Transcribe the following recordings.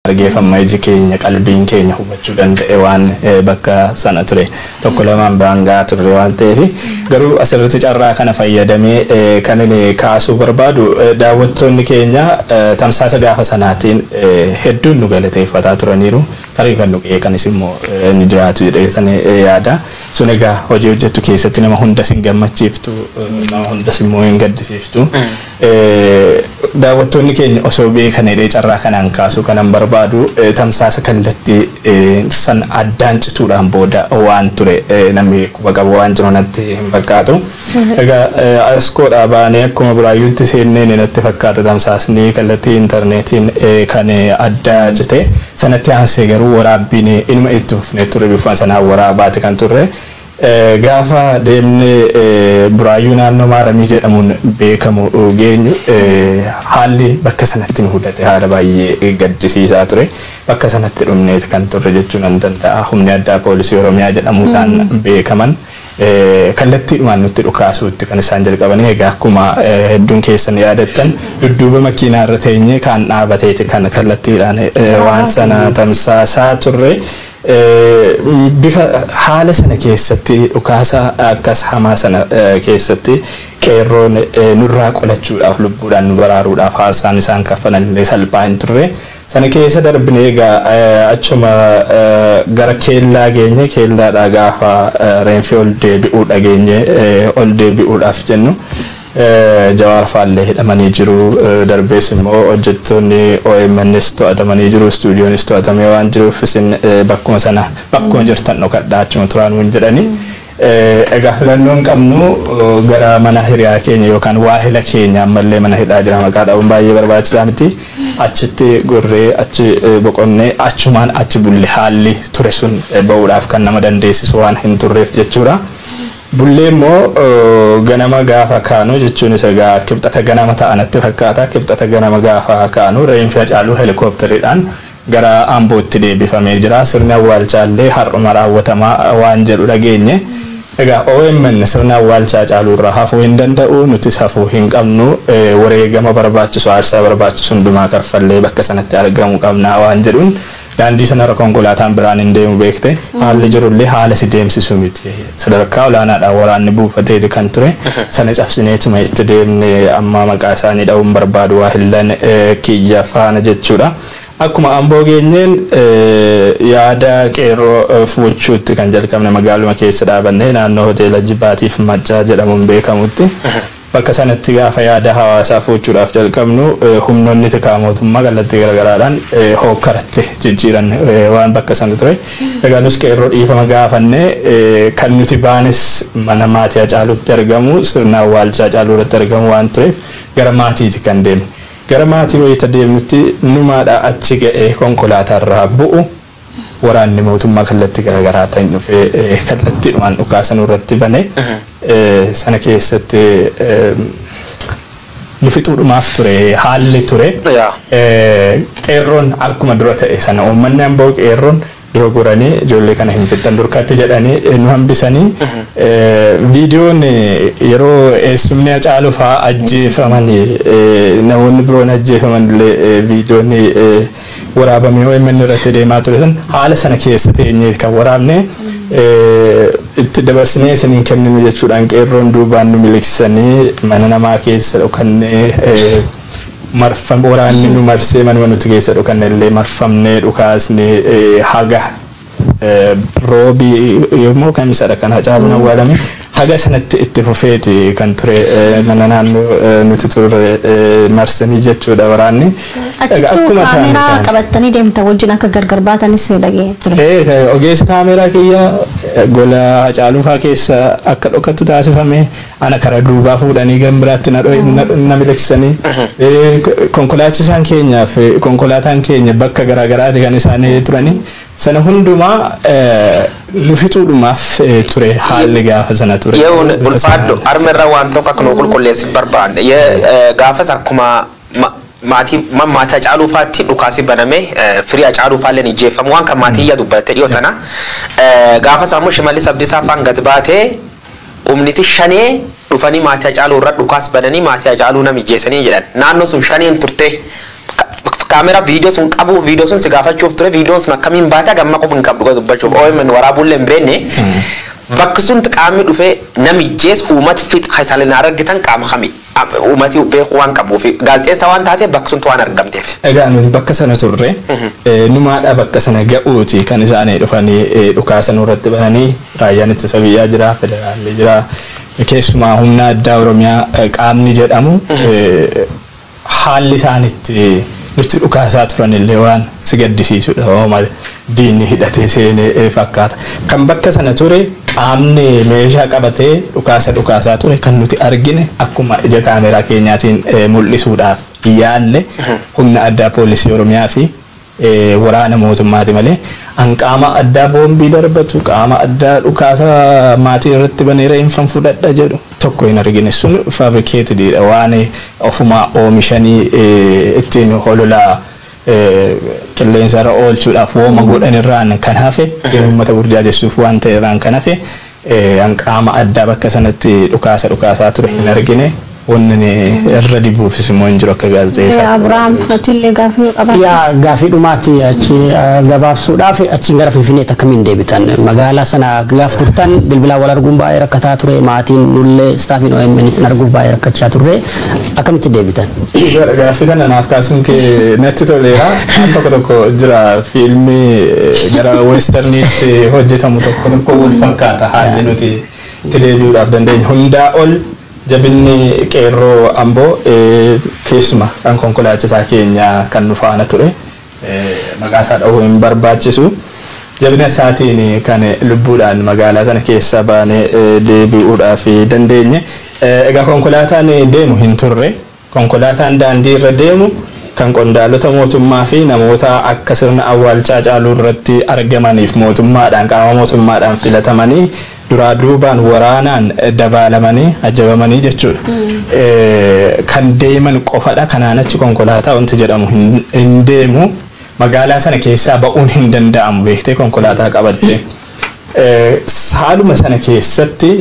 argeeffama iji keenya qalbiin keenya hubachuu danda'e waan bakka sana ture tokko lamaan baangaa turre waan ta'eef garuu asirratti carraa kana fayyadamee kan inni kaasuu barbaadu daawwattoonni keenya tamsaasa gaafa sanaatiin hedduun nu galateeffataa turaniiru tarii kan nu qeeqanis immoo ni jiraatu jedhanii yaada sun egaa hojii hojjettu keessatti nama hunda sin gammachiiftu nama hundas immoo hin gaddisiiftu daawwattoonni keenya osoo beekanidha carraa kanaan kaasuu kanan barbaadu tamsaasa kallattii san addaan cituudhaan booda waan ture namni quba qabu waan jiru natti hin fakkaatu egaa askoodhaa baanee akkuma buraayyuutti seenneen natti fakkaata tamsaasni kallattii intarneetiin kan adda cite sanatti aansee garuu waraabbiin inuma itti fufnee ture bifaan sanaan waraabaati kan turre gaafa deemne buraayyuu naannoo maaramii jedhamuun beekamu geenyu haalli bakka sanatti nu mudate haala baay'ee gaddisiisaa ture bakka sanatti dhumneeti kan turre jechuun nan danda'a humni addaa poolisii oromiyaa jedhamuudhaan beekaman kallattiidhumaan nutti dhukaasuutti kan isaan jalqabanii egaa akkuma hedduun keessan yaadattan dudduuba makiinaa irra teenyee kan dhaabateeti kan kallattiidhaan waan sana tamsaasaa turre bifa haala sana keessatti dhukaasa akkas hamaa sana keessatti qeerroon nurraa qolachuudhaaf lubbuudhaan nu baraaruudhaaf haarsaan isaan kaffalan illee salphaa hin turre sana keessa darbinee egaa achuma gara keellaa geenye keellaadhaa gaafa reenfi ol deebi'uu dhageenye ol deebi'uudhaaf jennu Jawaar faallee hidhamanii jiru darbees immoo hojjettoonni OMNs to'atamanii jiru stuudiyoonis to'atamee waan jiruuf isin bakkuma sana bakkuma jirtan dhokadhaa achuma turaan waan jedhanii egaa filannoon qabnu gara mana hiriyaa keenya yookaan waahila keenya ammallee mana hidhaa jira maqaa dhabuun baay'ee barbaachisaa miti achitti gorree achi boqonnee achumaan achi bulle haalli ture sun ba'uudhaaf kan nama dandeessisu waan hin turreef jechuudha. Bullee immoo ganama gaafa kaanu jechuun isa gaa kibxata ganama ta'anatti fakkaata kibxata ganama gaafa kaanu reenfi Hacaaluu helikooppitariidhaan gara Ambootti deebifamee jira sirni awwaalchaallee har'uma raawwatamaa waan jedhu dhageenye egaa OMN sirni awwaalchaa Hacaaluu irraa hafuu hin danda'u nutis hafuu hin qabnu wareegama barbaachisu aarsaa barbaachisu hundumaa kaffallee bakka sanatti argamu qabna waan jedhuun daandii sanarra konkolaataan biraan hin deemu beekte haalli jirullee haala si deemsisu miti sadarkaa olaanaadhaan waraanni buufateeti kan ture sana cabsineetuma itti deemne amma maqaa isaanii dha'uun barbaadu waa hillan kiyya faana jechuudha akkuma Amboo geenyeen yaada qeerroo fuuchuutti kan jalqabne magaaluma keessa dhaabanne naannoo hoteela Jibbaatiif Maccaa jedhamuun beekamutti bakka sanatti gaafa yaada hawaasaa fuuchuudhaaf jalqabnu humnoonni tikaa mootummaa kallattii garagaraadhaan hookkaratti jijjiiran waan bakka sana ture egaa nus qeerroo dhiifama gaafanne kan nuti baanis mana maatii Hacaaluutti argamu sirna awwaalchaa Hacaaluu irratti argamu waan tureef gara maatiiti kan deemne gara maatii wayita deemnutti numaadhaa achi ga'ee konkolaataarraa bu'u waraanni mootummaa kallattii garagaraa ta'in dhufee kallattiidhumaan dhukaasan irratti bane sana keessatti nu fixuudhumaaf ture haalli ture qeerroon akkuma dura ta'e sana uummanni Amboo qeerroon dura goranii ijoollee kana hin fixan durkatti jedhanii nu hambisanii viidiyoon yeroo eessumni Hacaaluu fa'aa ajjeefamanii namoonni biroon ajjeefaman illee viidiyoon waraabamee OMN irratti deemaa ture san haala sana keessa teenyee kan waraabne itti dabarsinee isiniin kenninu jechuudhaan qeerroon duubaan nu miliqsanii mana namaa keessa dhokannee marfam waraanni nu marsee manuma nuti keessa dhokanne illee marfamnee dhukaasne haga roobii yommuu kamisadha kan Hacaaluun awwaalame haga sanatti itti fufeeti kan ture mana naannoo nuti turre marsanii jechuudha waraanni achittuu kaameraa qabattanii deemta wajjin akka gargar baatanis dhagee ture ogeessi kaameraa kiyya gola Hacaaluu fa'aa keessa akka dhokattu taasifame ana karaa duubaa fuudhanii gan biraatti na miliqsanii konkolaachisaan keenyaaf konkolaataan keenya bakka garaagaraati kan isaanii turanii sana hundumaa nu fixuudhumaaf ture haalli gaafa sana ture yeewun ulfaadho armerra waan tokko akka nu qulqulleessi barbaanne gaafas akkuma maatii Hacaaluu faatti dhukaasi baname firii Hacaaluu faalleen ijjeeffamu waan kan maatii iyya dubbatte dhiyoo tana gaafas ammoo Shimallis Abdiisaa faan gad baatee umniti shanee dhufanii maatii Hacaaluu irra dhukaas bananii maatii Hacaaluu nam ijjeessanii jedhan naannoo sun shaneen turte kaamera viidiyoo sun qabu viidiyoo sun si gaafachuuf ture viidiyoon sun akkamiin baate gamma qophin qabdu dubbachuuf OMN waraabullee hin beekne bakki sun qaamni dhufee namijjees uummata fixa isaaleen argitan qaama kami uummati beeku waan qabuuf gaazexeessa waan taate bakki sun waan argamteef. Egaa nuti bakka sana turre numaadha bakka sana ga'uuti kan isaanii dhufanii dhukaasa nurratti bananii raayyaan ittisa biyyaa jira federaalli jira keessumaa humna addaa Oromiyaa qaamni jedhamu haalli isaanitti nuti dhukaasaa turan illee waan si gaddisiisudha hooma diinni hidhatee seenee fakkaata kan bakka sana ture qaamni meeshaa qabatee dhukaasaa ture kan nuti argine akkuma ija kaameraa keenyaatiin mul'isuudhaaf yaalle humna addaa poolisii Oromiyaa fi waraana mootummaati malee qaama addaa boombii darbatu qaama addaa dhukaasa maatii irratti baneera infan fudhadha jedhu tokko hin argine sun fabrikeetidha waan ofuma oomishanii ittiin hololaa qilleensarra oolchuudhaaf wooma godhanirraan kan hafe uummata burjaajessuuf waan ta'erraan kan hafe qaama addaa bakka sanatti dhukaasaa ture hin argine wannan irra dibuufis immoo hin jiru akka gaazexeessaa. Abiraam atillee gaafii qaba. Yaa gaafii dhumaatti achi gabaabsuudhaaf achi gara Finfinneetti akkamiin deebitan magaalaa sana gaaf turtan bilbilaan wal arguun baay'ee rakkataa ture maatiin nullee staafiin OMN arguuf baay'ee rakkachaa turre akkamitti deebitan. Gaafii kana naaf kaasuun kee natti toleera tokko jira fiilmii gara westerniitti hojjetamu tokko wal fakkaata haalli nuti itti deebi'uudhaaf dandeenya hundaa ol jabinni qeerroo amboo keessuma kan konkolaachisaa keenya kan nu faana ture maqaasaa dhahuu hin barbaachisu jabina isaatiin kan lubbuudhaan magaalaa sana keessa baanee deebi'uudhaaf dandeenye egaa konkolaataan deemu hin turre konkolaataan daandii irra deemu kan qondaalota mootummaa fi namoota akka sirna awwaalchaa caaluu irratti argamaniif mootummaadhaan qaama mootummaadhaan filatamanii duraa duubaan waraanaan dabaalamanii ajjabamanii jechuudha. Kan deeman qofadha kanaan achi konkolaataa wanti jedhamu hin deemu magaalaa sana keessaa ba'uun hin danda'amu beektee konkolaataa qabatte. Saaluma sana keessatti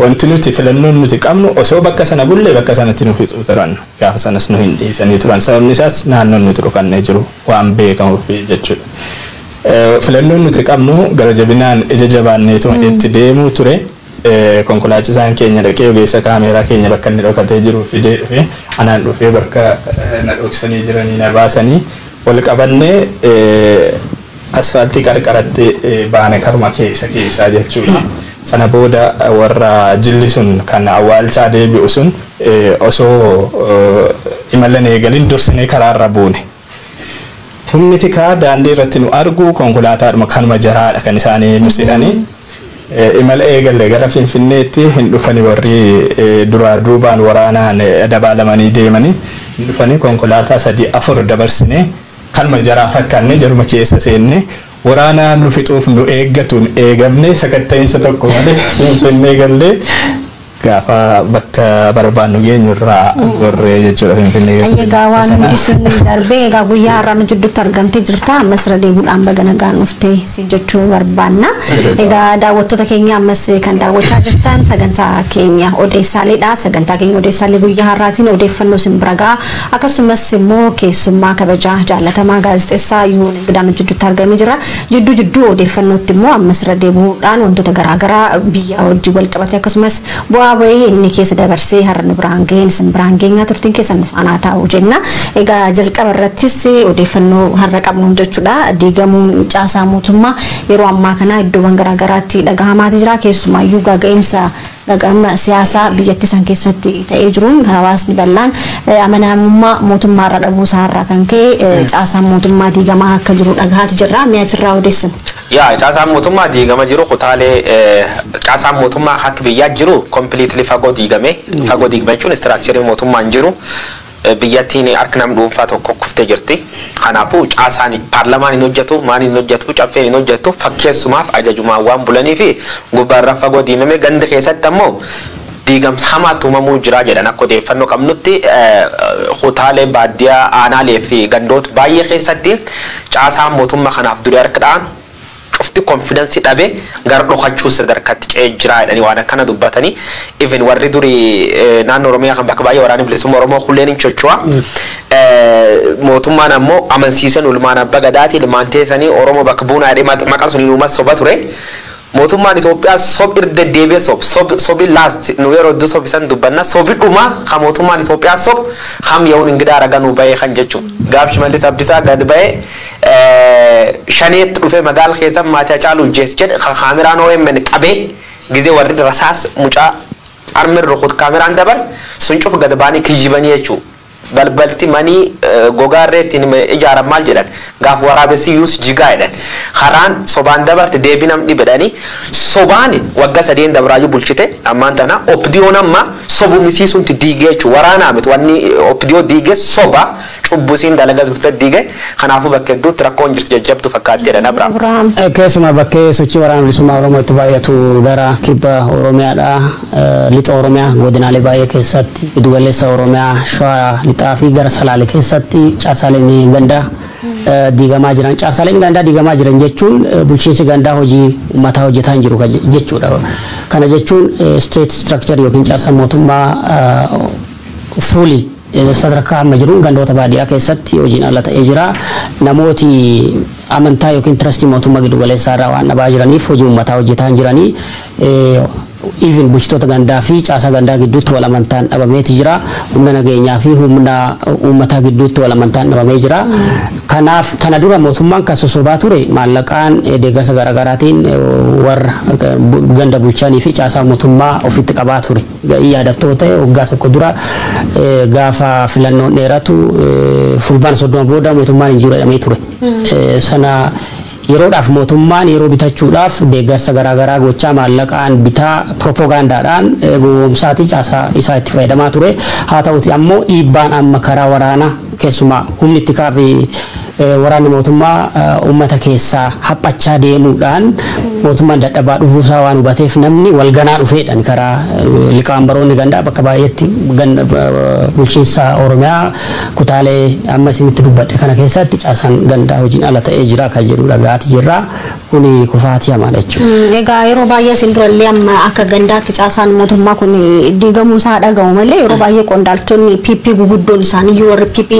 wanti nuti filannoon nuti qabnu osoo bakka sana bulle bakka sanatti nu fixuu turan gaafa sanas nu hin dhiisanii turan sababni isaas naannoon nuti dhokannee jiru waan beekamuuf jechuudha. Filannoon nuti qabnu gara jabinaan ija jabaanneetu itti deemuu ture konkolaachisaan keenya dhaqee ogeessa kaameraa keenya bakka inni dhokatee jiru fidee dhufe anaan dhufee bakka na dhoksanii jiranii na baasanii wal qabannee asfaaltii qarqaratti baane karuma keessaa jechuudha. Sana booda warra jilli sun kan awwaalchaa deebi'u sun osoo imalan eegalin dursinee karaarra buune. Humni tikaa daandii irratti nu argu konkolaataadhuma kanuma jaraadha kan isaanii nu sidhanii imala eegalle gara Finfinneetti hin dhufani warri duraa duubaan waraanaan dabaalamanii deemanii hin dhufanii konkolaataa 3-4 dabarsinee kanuma jaraa fakkaanne jaruma keessa seenne waraanaan nu fixuuf nu eeggatuun eegamne sakatta'insa tokko malee Finfinnee gallee gaafa bakka barbaannu geenyu irraa gorree jechuudha Finfinnee keessa. Egaa waan hundi sun darbee egaa guyyaa har'aa nu jidduutti argamtee jirta ammas irra deebi'uudhaan baga nagaan dhuftee si jechuu barbaanna. Egaa daawwattoota keenya ammas kan daawwachaa jirtan sagantaa keenya Odeessaaleedha. Sagantaa keenya Odeessaalee guyyaa har'aatiin odeeffannoo sin bira ga'a akkasumas immoo keessummaa kabajaa jaallatamaa gaazexeessaa Yuun Ingidaan nu jidduutti argamee jira. Jidduu odeeffannootti immoo ammas irra deebi'uudhaan wantoota garaagaraa biyya wajjin wal qabate akkasumas bu'aa bahii inni keessa dabarsee har'a nu biraan ga'een isin biraan geenyaa turtiin keessan faanaa taa'u jenna. Egaa jalqaba irrattis odeeffannoo har'a qabnu jechuudha. Diigamuun caasaa mootummaa yeroo ammaa kana iddoowwan garaagaraatti dhagahamaa jira keessumaayyuu gaaga'imsa siyaasaa biyyattii san keessatti ta'ee jiruun hawaasni bal'aan amanamummaa mootummaa irra dhabuu isaarraa kan ka'e caasaan mootummaa diigamaa akka jiru dhagahaati jirra. Mi'a achirraa odeessinu. Yaa caasaan mootummaa diigama jiru kutaalee caasaan mootummaa akka biyyaa jiru completely fagoo diigame jechuun istiraakcharii mootummaan jiru biyyattiin harka nam dhuunfaa tokko kuftee jirti. Kanaafuu caasaan paarlamaan hin hojjetu maan hin hojjetu caffeen hin hojjetu fakkeessumaaf ajajumaan waan bulanii fi gubbaarra fagoo diimame ganda keessatti ammoo diigamsa hamaatu uumamuu jira jedhan akka odeeffannoo qabnutti kutaalee baadiyyaa aanaalee fi gandoota baay'ee keessatti caasaan mootummaa kanaaf durii harka dha'an cufti confidence dhabe gar dhokachuu sadarkatti ce'ee jira jedhanii waan akkana dubbatanii even warri durii naannoo Oromiyaa kan bakka baay'ee waraana bilisummaa Oromoo kulleen hin chochoa mootummaan ammoo amansiisan ulmaan abbaa gadaati ilmaan teessanii Oromoo bakka buunaa jedhee maqaan sun inuumas soba ture. Mootummaan Itoophiyaa sob irra deddeebi'ee sobi last nu yeroo iddoo sobisan dubbanna sobi dhuma kan mootummaan Itoophiyaa sob ham yaa'uun ingidaa raganuu bahee kan jechuun gaaf Shimallis Abdiisaa gad bahee shaneetti dhufee magaala keessa maatii Hacaaluu jees jedhe kaameraan OMN qabee gizee warri rasaas mucaa armir rukut kaameraan dabarse sun cufu gad baanii kijibanii jechuudha. balbalti manii gogaarreetti ijaaran maal jedhan gaaf waraabessi yuus jigaa jedhan karaan sobaan dabarte deebii namni bedhanii sobaan wagga sadeen dabraayu bulchite ammaan tana opdiyoon amma sobu misiisunti diigee jechuun waraanaa miti wanni opdiyoo diigee soba cubbusiin dalagaa turte diigee kanaafuu bakka hedduutti rakkoon jirti jajjabdu fakkaatti jedhan Abiraam. Keessumaa bakkee sochii waraana bilisummaa Oromoo itti baay'atu gara kibba Oromiyaadha lixa Oromiyaa godinaalee baay'ee keessatti giddugaleessa Oromiyaa Shawaa lixaa fi gara Salaalee keessatti caasaaleen gandaa diigamaa jiran caasaaleen gandaa diigamaa jiran jechuun bulchiinsi gandaa hojii uummataa hojjetaa hin jiru jechuudha. Kana jechuun state structure yookiin caasaan mootummaa fully sadarkaa amma jiruun gandoota baadiyyaa keessatti hojiin ala ta'ee jira. Namooti amantaa yookiin trustii mootummaa giddugaleessaa irraa waan dhabaa jiraniif hojii uummataa hojjetaa hin jiranii even bulchitoota gandaa fi caasa gandaa gidduutti wal amantaan dhabameeti jira. Humna nageenyaa fi humna uummataa gidduutti wal amantaan dhabamee jira. Kanaaf kana dura mootummaan kan sosobaa ture maallaqaan deeggarsa garaagaraatiin warra ganda bulchanii fi caasaa mootummaa ofitti qabaa ture. Yaadattoota waggaa tokko dura gaafa filannoon dheeratu fulbaana 30 booda mootummaan hin jiru jedhamee ture. Sana yeroodhaaf mootummaan yeroo bitachuudhaaf deeggarsa garaagaraa gochaa maallaqaan bitaa propoogaandaadhaan gowwoomsaatii caasaa isaa itti fayyadamaa ture. Haa ta'uti ammoo dhiibbaan amma karaa waraanaa keessumaa humni itti kaafee waraanni mootummaa uummata keessaa haphachaa deemuudhaan mootummaan dadhabaa dhufuusaa waan hubateef namni walganaa dhufeedhaan karaa liqaan baroonni gandaa bakka baay'eetti bulchiinsa Oromiyaa kutaalee amma isinitti dubbadhe kana keessatti caasaan gandaa hojiin ala ta'ee jira kan jedhudha gaati jirra kuni kufaatii hamaadha jechuudha. Egaa yeroo baay'ee isin durallee amma akka gandaatti caasaan mootummaa kun diigamuu isaa dhagahu malee yeroo baay'ee qondaaltonni PP guguddoon isaaniiyyuu warri PP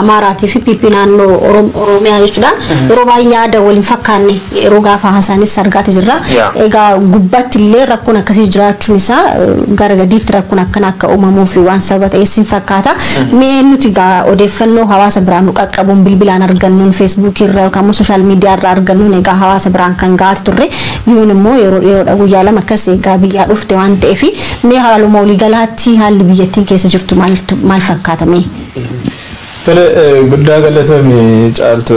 Amaaraatii fi PP naannoo Oromiyaa jechuudha. Yeroo baay'ee yaada waliin fakkaanne yeroo gaafa haasaanis argaati jirra. Egaa gubbatti illee rakkoon akkasii jiraachuun isaa gara gadiitti rakkoon akkana akka uumamuu fi waan sababa ta'eef fakkaata. Mee nuti egaa odeeffannoo hawaasa biraan qaqqabuun bilbilaan argannuun Facebook irra yookaan sooshaal miidiyaa irraa argannuun egaa hawaasa biraan kan gaati turre yuun immoo yeroo guyyaa lama akkas egaa biyyaa dhufte waan ta'eef mee haaluma waliigalaatti haalli biyyattiin keessa jirtu maal fakkaatame? Guddaa galatamii caaltu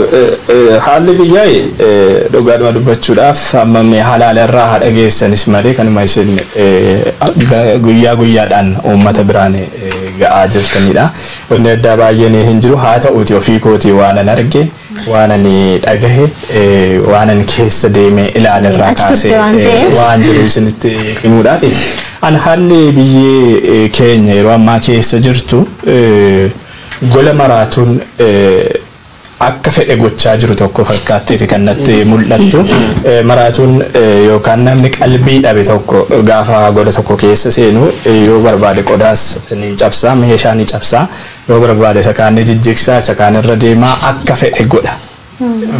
haalli biyyaa dhugaadhuma dubbachuudhaaf amma halaala irraa haadha geessanis malee kanuma isin guyyaa guyyaadhaan uummata biraan ga'aa jirtanidha. Wanni addaa baay'een hin jiru haa ta'uuti ofii kootii waan an arge waan ani dhagahe waan an keessa deemee ilaalarraa kaasee waan jiru isinitti himuudhaaf an haalli biyyee keenya yeroo ammaa keessa jirtu gola maraatuun akka fedhe gochaa jiru tokko fakkaatteeti kan natti mul'attu. Maraatuun yookaan namni qalbii dhabe tokko gaafa gola tokko keessa seenu yoo barbaade qodaas ni cabsaa meeshaa ni cabsaa yoo barbaade isa kaan ni jijjigsaa isa kaan irra deemaa akka fedhe godha.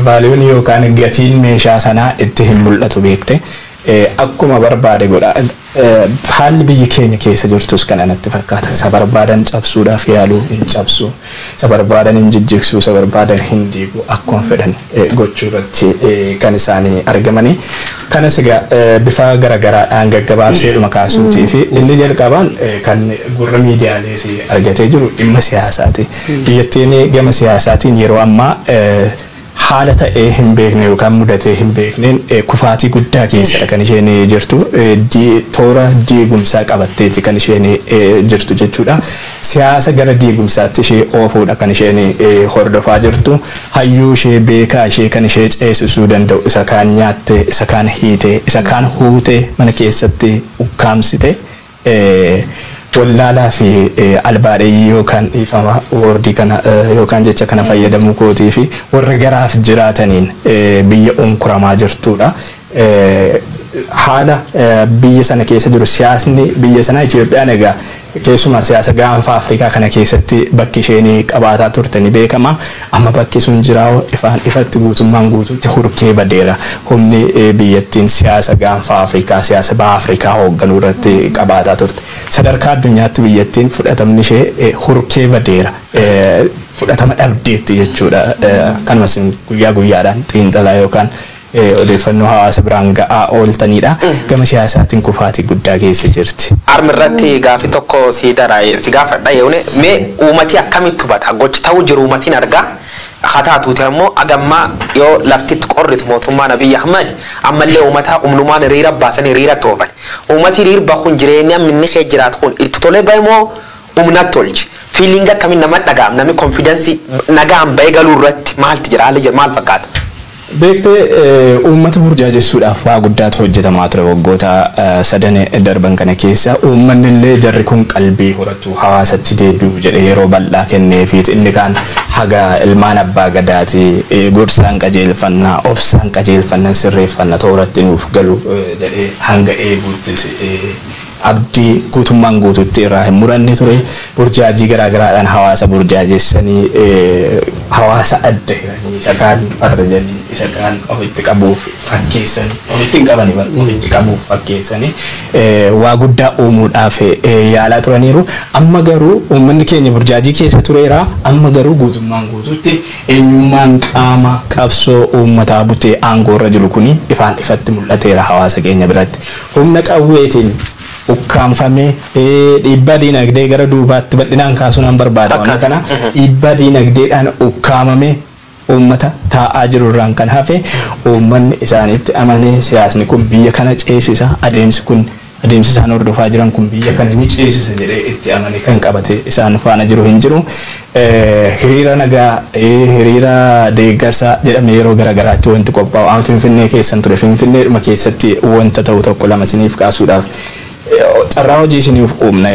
Vaaliyuun yookaan gatiin meeshaa sanaa itti hin mul'atu beekte. Akkuma barbaade godha. Haalli biyyi keenya keessa jirtus kana natti fakkaata. Isa barbaadan cabsuudhaaf yaaluu hin cabsu. Isa barbaadan hin jijjigsu. Isa barbaadan hin diigu. Akkuma fedhan gochuu irratti kan isaanii argamanii. Kanas egaa bifa garagaraadhaan gaggabaabseedhuma kaasuutii fi inni jalqabaan kan gurra miidiyaalees argatee jiru dhimma siyaasaati. Biyyattiin gama siyaasaatiin yeroo ammaa haala ta'ee hin beekne yookaan mudatee hin beekneen kufaatii guddaa keessadha kan isheen jirtu toora diigumsaa qabatteeti kan isheen jirtu jechuudha. Siyaasa gara diigumsaatti ishee oofuudha kan isheen hordofaa jirtu. Hayyuu ishee beekaa ishee kan ishee ceesisuu danda'u isa kaan nyaatte isa kaan hiite isa kaan huute mana keessatti ukkaamsite wallaalaa fi albaadhee yookaan dhiifama wordii kana yookaan jecha kana fayyadamuu kootii fi warra garaaf jiraataniin biyya onkuramaa jirtudha. Haala biyya sana keessa jiru siyaasni biyya sana Itoophiyaan egaa keessumaa siyaasa gaanfa Afrikaa kana keessatti bakki isheen qabaataa turte ni beekama. Amma bakki sun jiraa'u ifatti guutummaan guutuutti hurkee badeera. Humni biyyattiin siyaasa gaanfa Afrikaa siyaasa baha Afrikaa hoogganuu irratti qabaataa turte. Sadarkaa addunyaatti biyyattiin fudhatamni ishee hurkee badeera. Fudhatama dhabdeetti jechuudha. Kanumas guyyaa guyyaadhaan xiinxalaa yookaan odeeffannoo hawaasa biraan ga'aa ooltanidha. Gama siyaasaatiin kufaatii guddaa keessa jirti. Armirratti gaaffii tokko si gaafadha yeune mee uummati akkamitti hubata gochi ta'uu jiru uummatiin argaa hataatuuti ammoo agammaa yoo laftitti qorritu mootummaan Abiy Ahmed ammallee uummata umnumaan hiriira baasanii hiriira toofan uummati hiriir bahuun jireenya minni kee jiraatu kun itti tolee bahimoo umnat tolchi fiilinga akkamiin nama dhagaam namni konfiidensii nagaan bahee galuu irratti maalti jira haalli jira maal fakkaata? Beektee uummata burjaajessuudhaaf waa guddaatu hojjetamaa ture waggoota sadan darban kana keessa uummanni illee jarri kun qalbii horatu hawaasatti deebi'u jedhee yeroo bal'aa kenneefi inni kaan haga ilmaan abbaa gadaati gorsaan qajeelfannaa obsaan qajeelfannaa sirreeffannaa tooratti nuuf galu jedhee hanga eeguutti abdii guutummaan guututti irraa hin muranne ture. Burjaajii garaagaraadhaan hawaasa burjaajessanii hawaasa adda hiranii isa kaan farrajanii isa kaan ofitti qabuuf fakkeessanii ofitti hin qabanii ofitti qabuuf fakkeessanii waa guddaa uumuudhaaf yaalaa turaniiru. Amma garuu uummanni keenya burjaajii keessa tureera. Amma garuu guutummaan guututti eenyummaan qaama qabsoo uummataa butee aangoo irra jiru kuni ifaan ifatti mul'ateera hawaasa keenya biratti. Humna qawweetiin ukkaanfamee dhiibbaa diinagdee gara duubaatti bal'inaan kaasuun an barbaada. Waan kana dhiibbaa diinagdeedhaan ukkaamamee uummata taa'aa jiru irraan kan hafe uummanni isaaniitti amanee siyaasni kun biyya kana ceesisa adeemsi isaan hordofaa jiran kun biyya kana ni ceesisa jedhee itti amanee kan qabate isaan faana jiru hin jiru. Hiriira nagaa hiriira deeggarsaa jedhamee yeroo garaagaraatti wanti qophaa'u an Finfinnee keessan ture. Finfinneedhuma keessatti wanta ta'u tokko lama isiniif kaasuudhaaf carraa hojii isiniif uumna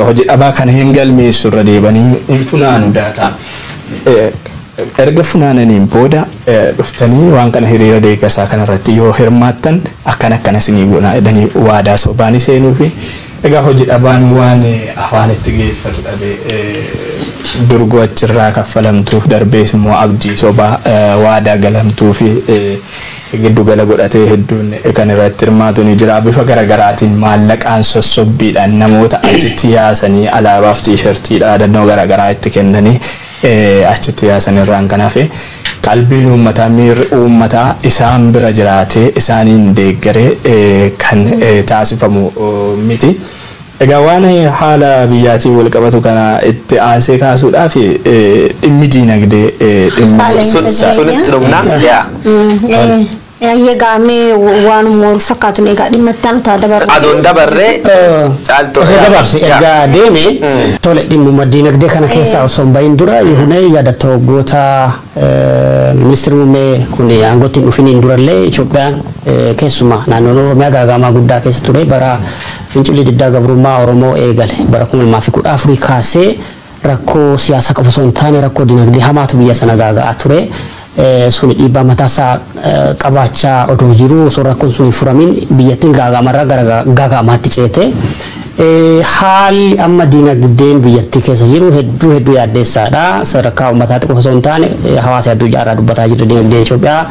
hojii dhabaa kana hin galmeessu irra deebanii hin funaanu daataa. Erga funaananiin booda dhuftanii waan kana hiriira deeggarsaa kanarratti yoo hirmaattan akkana isinii goona jedhanii waadaa sobaanii seenuu fi egaa hojii dhabaan waan afaanitti geeffatu dhabee durgoo achirraa kaffalamtuuf darbees immoo abdii sobaa waadaa galamtuu fi giddu gala godhatee hedduun kan irratti hirmaatu ni jira. Bifa garaagaraatiin maallaqaan sossobbiidhaan namoota achitti yaasanii alaabaaf tiishartii dhaadannoo garaagaraa itti kennanii achitti yaasan irraan kan hafe qalbiin uummataa miirri uummataa isaan bira jiraatee isaaniin deeggaree kan taasifamu miti. Egaa waan haala biyyaatiin wal qabatu kana itti aansee kaasuudhaaf dhimmi diinagdee dhimmi sunitti dhumnaa Yegaamee waan wal fakkaatu egaa dhimma itti aanu ta'a dabarre. Adoon dabarree caaltoo. Osoo dabarse ergaa deeme tole dhimma diinagdee kana keessaa osoo hin bahin dura Yihunee yaadattoo waggoota ministeerri muummee kun aangootti hin dhufiniin durallee Itoophiyaan keessumaa naannoon Oromiyaa gaagaamaa guddaa keessa ture bara fincilli diddaa gabrummaa Oromoo eegale bara 2014 kaasee rakkoo siyaasaa qofa osoo hin taane rakkoo diinagdee hamaatu biyya sana gaaga'aa ture. Suni dhiibbaa mataasaa qabaachaa odoo jiru osoo rakkoon sun hin furamin biyyattiin gaagaamarraa gara gaagaamaatti ceete. Haalli amma diinagdeen biyyattii keessa jiru hedduu yaaddeessaadha. Sadarkaa uummataatti qofa osoo hin taane hawaasa hedduu jaarraa dubbataa jirra diinagdee Itoophiyaa.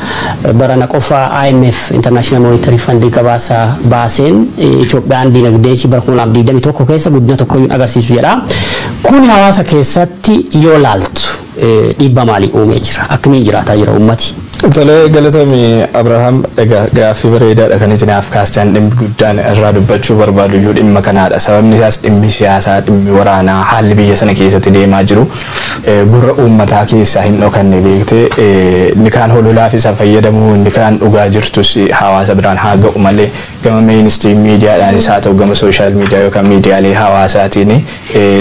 Barana qofa IMF International Monetary Fund gabaasa baaseen Itoophiyaan diinagdee ishii bara 2021 keessa guddina tokkoyyuu agarsiisu jedha. Kun hawaasa keessatti yoo laaltu dhiibbaa maalii uumee jira? Akkamiin jiraataa jira uummati? Tolee galatoomii Abrahaam egaa gaaffii bareedaadha kan itti naaf kaastan dhimmi guddaan irraa dubbachuu barbaadu iyyuu dhimma kanaadha. Sababni isaas dhimmi siyaasaa dhimmi waraanaa haalli biyya sana keessatti deemaa jiru gurra uummataa keessaa hin dhokanne beektee inni kaan hololaaf isa fayyadamu inni kaan dhugaa jirtus hawaasa biraan haa ga'u malee gama mainstream miidiyaadhaanis haa ta'u gama sooshaal miidiyaa yookaan miidiyaalee hawaasaatiin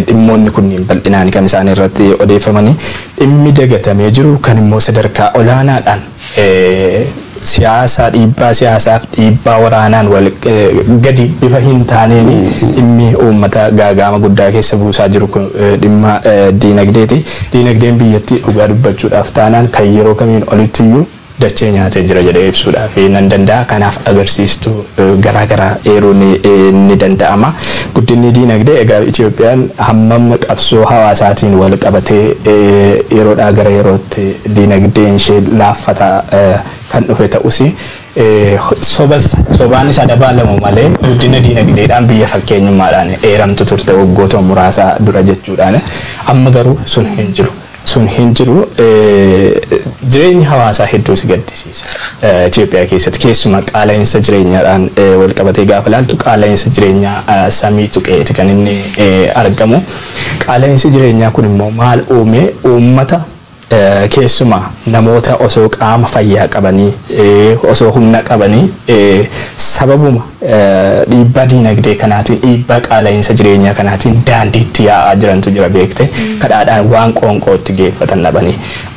dhimmoonni kunniin bal'inaan kan isaan irratti odeeffamanii dhimmi dagatamee jiru kan immoo sadarkaa olaanaadhaan siyaasa dhiibbaa siyaasaaf dhiibbaa waraanaan wal gadi bifa hin taaneen dhimmi uummata gaagama guddaa keessa buusaa jiru kun dhimma diinagdeeti. Diinagdeen biyyattii dhugaa dubbachuudhaaf taanaan kan yeroo kamiin olittiyyu dachee nyaatee jira jedhee ibsuudhaaf nan danda'a. Kanaaf agarsiistuu garaagaraa eeruun ni danda'ama. Guddinni diinagdee egaa Itoophiyaan hammam qabsoo hawaasaatiin wal qabatee yeroodhaa gara yerootti diinagdeen ishee laaffataa kan dhufe ta'us sobaan isa dabaalamu malee guddina diinagdeedhaan biyya fakkeenyummaadhaan eeramtu turte waggoota muraasaa dura jechuudhaan amma garuu sun hin jiru. Sun hin jiru jireenyi hawaasaa hedduu si gaddisiisa. Itoophiyaa keessatti keessumaa qaala'insa jireenyaadhaan wal qabatee gaafa ilaaltu qaala'insa jireenyaa samii tuqeeti kan inni argamu. Qaala'insi jireenyaa kun immoo maal uume uummata keessumaa namoota osoo qaama fayyaa qabanii osoo humna qabanii sababuma dhiibbaa diinagdee kanaatiin dhiibbaa qaala'insa jireenyaa kanaatiin daandiitti yaa'aa jirantu jira beekte kadhaadhaan waan qoonqootti geeffatan dhabanii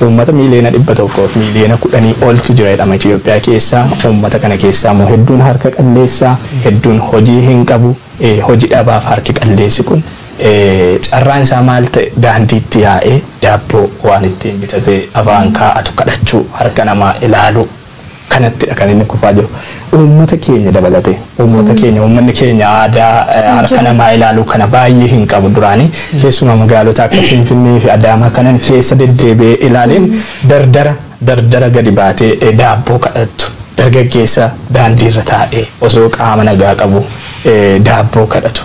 uummata miiliyoona 100 miiliyoona 10 oltu jira jedhama Itoophiyaa keessaa. Uummata kana keessaa immoo hedduun harka qalleessaa hedduun hojii hin qabu hojii dhabaaf harki qalleessi kun carraan isaa maal ta'e daandiitti yaa'ee daabboo waan ittiin bitatee afaan kaa'atu kadhachuu harka namaa ilaalu kanatti kan inni kufaa jiru. Uummata keenya dabalate uummanni keenya aadaa harka namaa ilaaluu kana baay'ee hin qabu duraanii keessumaa magaalota akka Finfinnee fi Adaamaa kanan keessa deddeebi'ee ilaaleen dardara gadi baatee daabboo kadhattu dargaggeessa daandiirra taa'ee osoo qaama nagaa qabu daabboo kadhatu.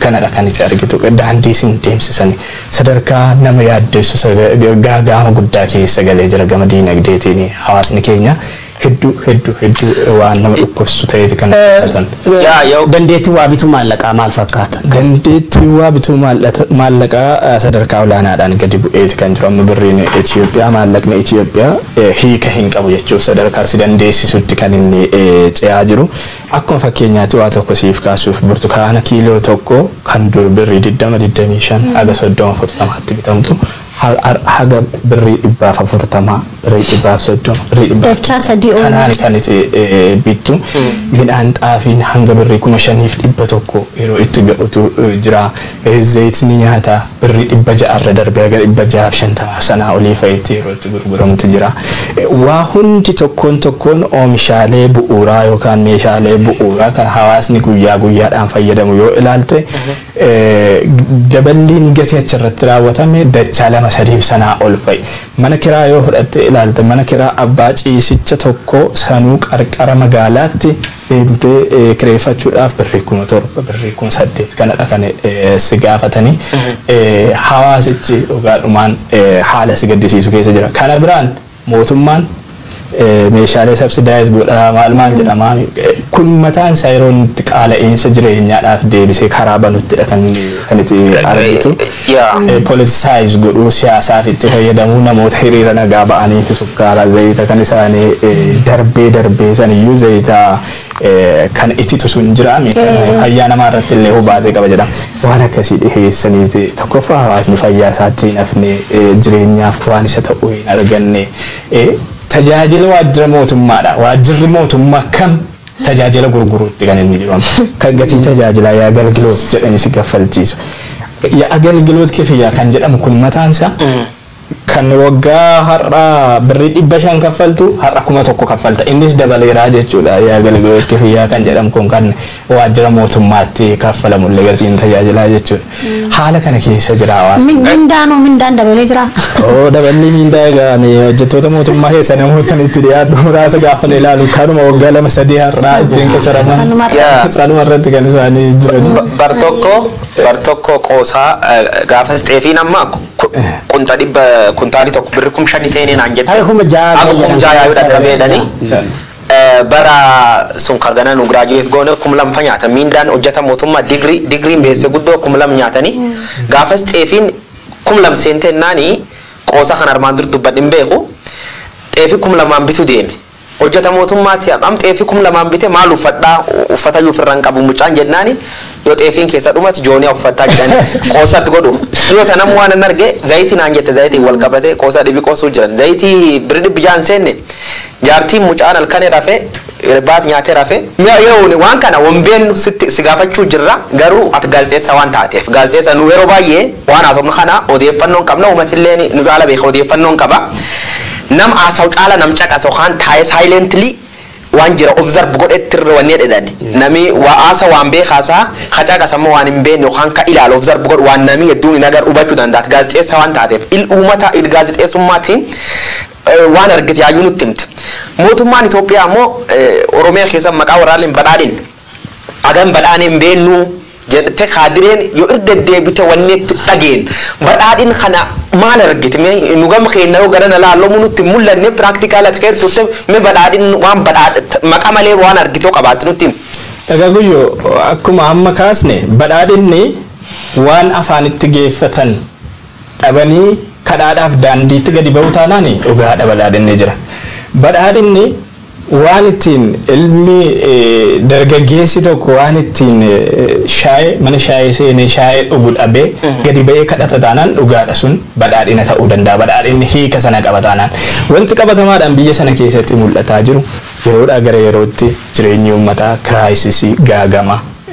Kanadha kan itti argitu daandii sin deemsisanii sadarkaa nama yaaddeessu gaagama guddaa keessa galee jira gama diinagdeetiin hawaasni keenya hedduu waan nama dhukkubsu ta'eeti kan fudhatan. Dandeettii waa bituu maallaqaa maal fakkaata? Dandeettii waa bituu maallaqaa sadarkaa olaanaadhaan gadi bu'eeti kan jiru. Amma birriin Itoophiyaa maallaqni Itoophiyaa hiika hin qabu jechuuf sadarkaa si dandeessisutti kan inni ce'aa jiru. Akkuma fakkeenyaatti waa tokko siif kaasuuf burtukaana kiiloo tokko kan dur birrii 20-25 haga 30-40tti bitamtu haga birrii 140 birrii 130 birrii 100 kanaan kan itti bittu midhaan xaafiin hanga birrii 5,100 yeroo itti ga'utu jira. Zayitni nyaata birrii 600 irra darbee haga 650 sanaa olii fa'itti yeroo itti gurguramutu jira. Waa hundi tokkoon oomishaalee bu'uuraa yookaan meeshaalee bu'uuraa kan hawaasni guyyaa guyyaadhaan fayyadamu yoo ilaalte daballiin gatii achirratti raawwatame dachaa 2-3 sanaa ol fa'i. Mana kiraa yoo fudhatte ilaalte mana kiraa abbaa ciisicha tokko sanuu qarqara magaalaatti deemtee kireeffachuudhaaf birrii 7,000 birrii 8,000 kanadha kan si gaafatanii hawaasichi dhugaadhumaan haala si gaddisiisu keessa jira. Kana biraan mootummaan meeshaalee subsidize godhaa maal jedhamaa kun mataan isaa yeroo itti qaala'insa jireenyaadhaaf deebisee karaa banuttidha kan itti argitu. Politicize godhuu siyaasaaf itti fayyadamuu namoota hiriira nagaa ba'anii fi sukkaara zayita kan isaanii darbee saniyyuu zayita kan itti tusuun jira fayyaa namaa irratti illee hubaatee qaba jedha. Waan akkasii dhiheessaniiti tokkoffaa hawaasni fayyaa isaatti hin hafne jireenyaaf waan isa ta'uu hin arganne tajaajila waajjira mootummaadha. Waajjirri mootummaa kam tajaajila gurguruutti kan inni jiru. Kan gatii tajaajilaa yaa agalgiloot jedhanii si kaffalchiisu. Yaa agalgiloot kifiyyaa kan jedhamu kun mataan isaa kan waggaa har'a birrii 500 kaffaltu har'a 1,000 kaffalta. Innis dabaleeraa jechuudha. Yaa agalgiloot kifiyyaa kan jedhamu kun kan waajjira mootummaatti kaffalamu illee gatiin tajaajilaa jechuudha. Haala kana keessa jira hawaasni. Mindaan dabalee jira. Daballi mindaa egaa hojjettoota mootummaa keessa namoota itti dhiyaatu muraasa gaafa ilaalu kanuma waggaa 2-3 har'aa ittiin qacaraman sanuma irratti kan isaanii jiran. Bar tokko qoosaa gaafas xeefiin amma kuntaali tokko birri 5,000 seenee naan jette. Akkuma jaayyaa yoo dhaqqabeedhani. Bara sun kagana nu graduate goone 2,000 nyaata mindaan hojjeta mootummaa digriin beesse guddoo 2,000 nyaatanii gaafas xeefiin 2,000 seentee naanii qoosa kan armaan dur dubbadhin beeku xeefi 2,000 bitu deeme hojjeta mootummaatti am xeefi 2,000 bite maal uffata yuufirran qabu mucaan jennaani yoo xeefiin keessa dhumati jooniyaa uffataa jedhani qoosatti godhu yoo tanam waan an arge zayitii naan jette zayitii wal qabate qoosa dhibi qoosuu jiran zayitii birri 100 seenne jaartii mucaan halkan rafe irbaat nyaatee rafe yoo waan kana wombeen si gaafachuu jirra garuu at gaazexeessa waan taateef gaazexeessa nu yeroo baay'ee waan haasofnu kana odeeffannoon qabna uummatillee nu jaala beeka odeeffannoon qaba nam haasawu caala nam caqasu kan taa'ee silently waan jira observe godhetti wanne dhedhan nami waasa waan beekasa khacaqasamoo waan hin beekne kan ka ilaala observe god waan nami hedduun nagar hubachuu danda'a gaazexeessa waan taateef il uummata il gaazexeessummaatiin waan argite yaayuu nutti himti mootummaan Itoophiyaa ammoo Oromiyaa keessa maqaa waraanleen badhaadhin agan badhaaniin beennu jedhte kaadireen yoo irra deebite wanne dhageen badhaadhin kana maal argite nu gam keenya yoo gadana laaloo nutti mul'anne practical at care tutte me badhaadhin waan badhaad maqaa malee waan argite qabaatti nutti dhagaa guyyoo akkuma amma kaasne badhaadhinni waan afaanitti geeffatan dhabanii kadhaadhaaf daandiitti gadi ba'u taanaani dhugaadha badhaadhinni jira badhaadhinni waan ittiin ilmi dargaggeessi tokko waan ittiin shaayee mana shaayee seenee shaayee dhugu dhabee gadi ba'ee kadhata taanaan dhugaadha sun badhaadhina ta'uu danda'a badhaadhinni hiika sana qaba taanaan wanti qabatamaadhaan biyya sana keessatti mul'ataa jiru yeroodhaa gara yerootti jireenyi uummataa kiraayisisii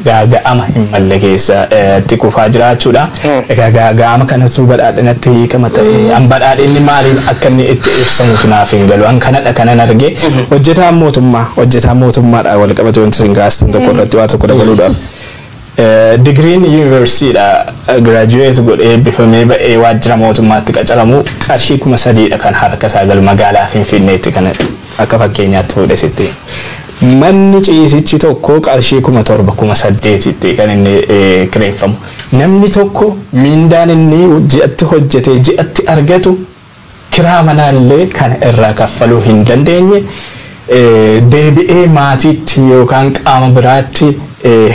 gaaga'ama hin malle keessa itti kufaa jiraachuudha. Egaa gaaga'ama kanatu badhaadhinatti hiikama ta'e an badhaadhinni maaliif akka inni itti ibsamutu naaf hin galu an kanadha kanan arge hojjetaan mootummaadha wal qabate wanti sin kaastan tokko irratti waa tokko dabaluudhaaf. Digriin yuunivarsiitiidha giraajuweet godhee eebbifamee ba'ee waajjira mootummaatti qacaramu qarshii 3,000 kan harka isaa galu magaalaa Finfinneetti kan akka fakkeenyaatti fuudhesitti. Manni ciisichi tokko qarshii 7,800 kan inni kireeffamu. Namni tokko mindaan inni ji'atti hojjetee ji'atti argatu kiraa manaallee kan irraa kaffaluu hin dandeenye deebi'ee maatiitti yookaan qaama biraatti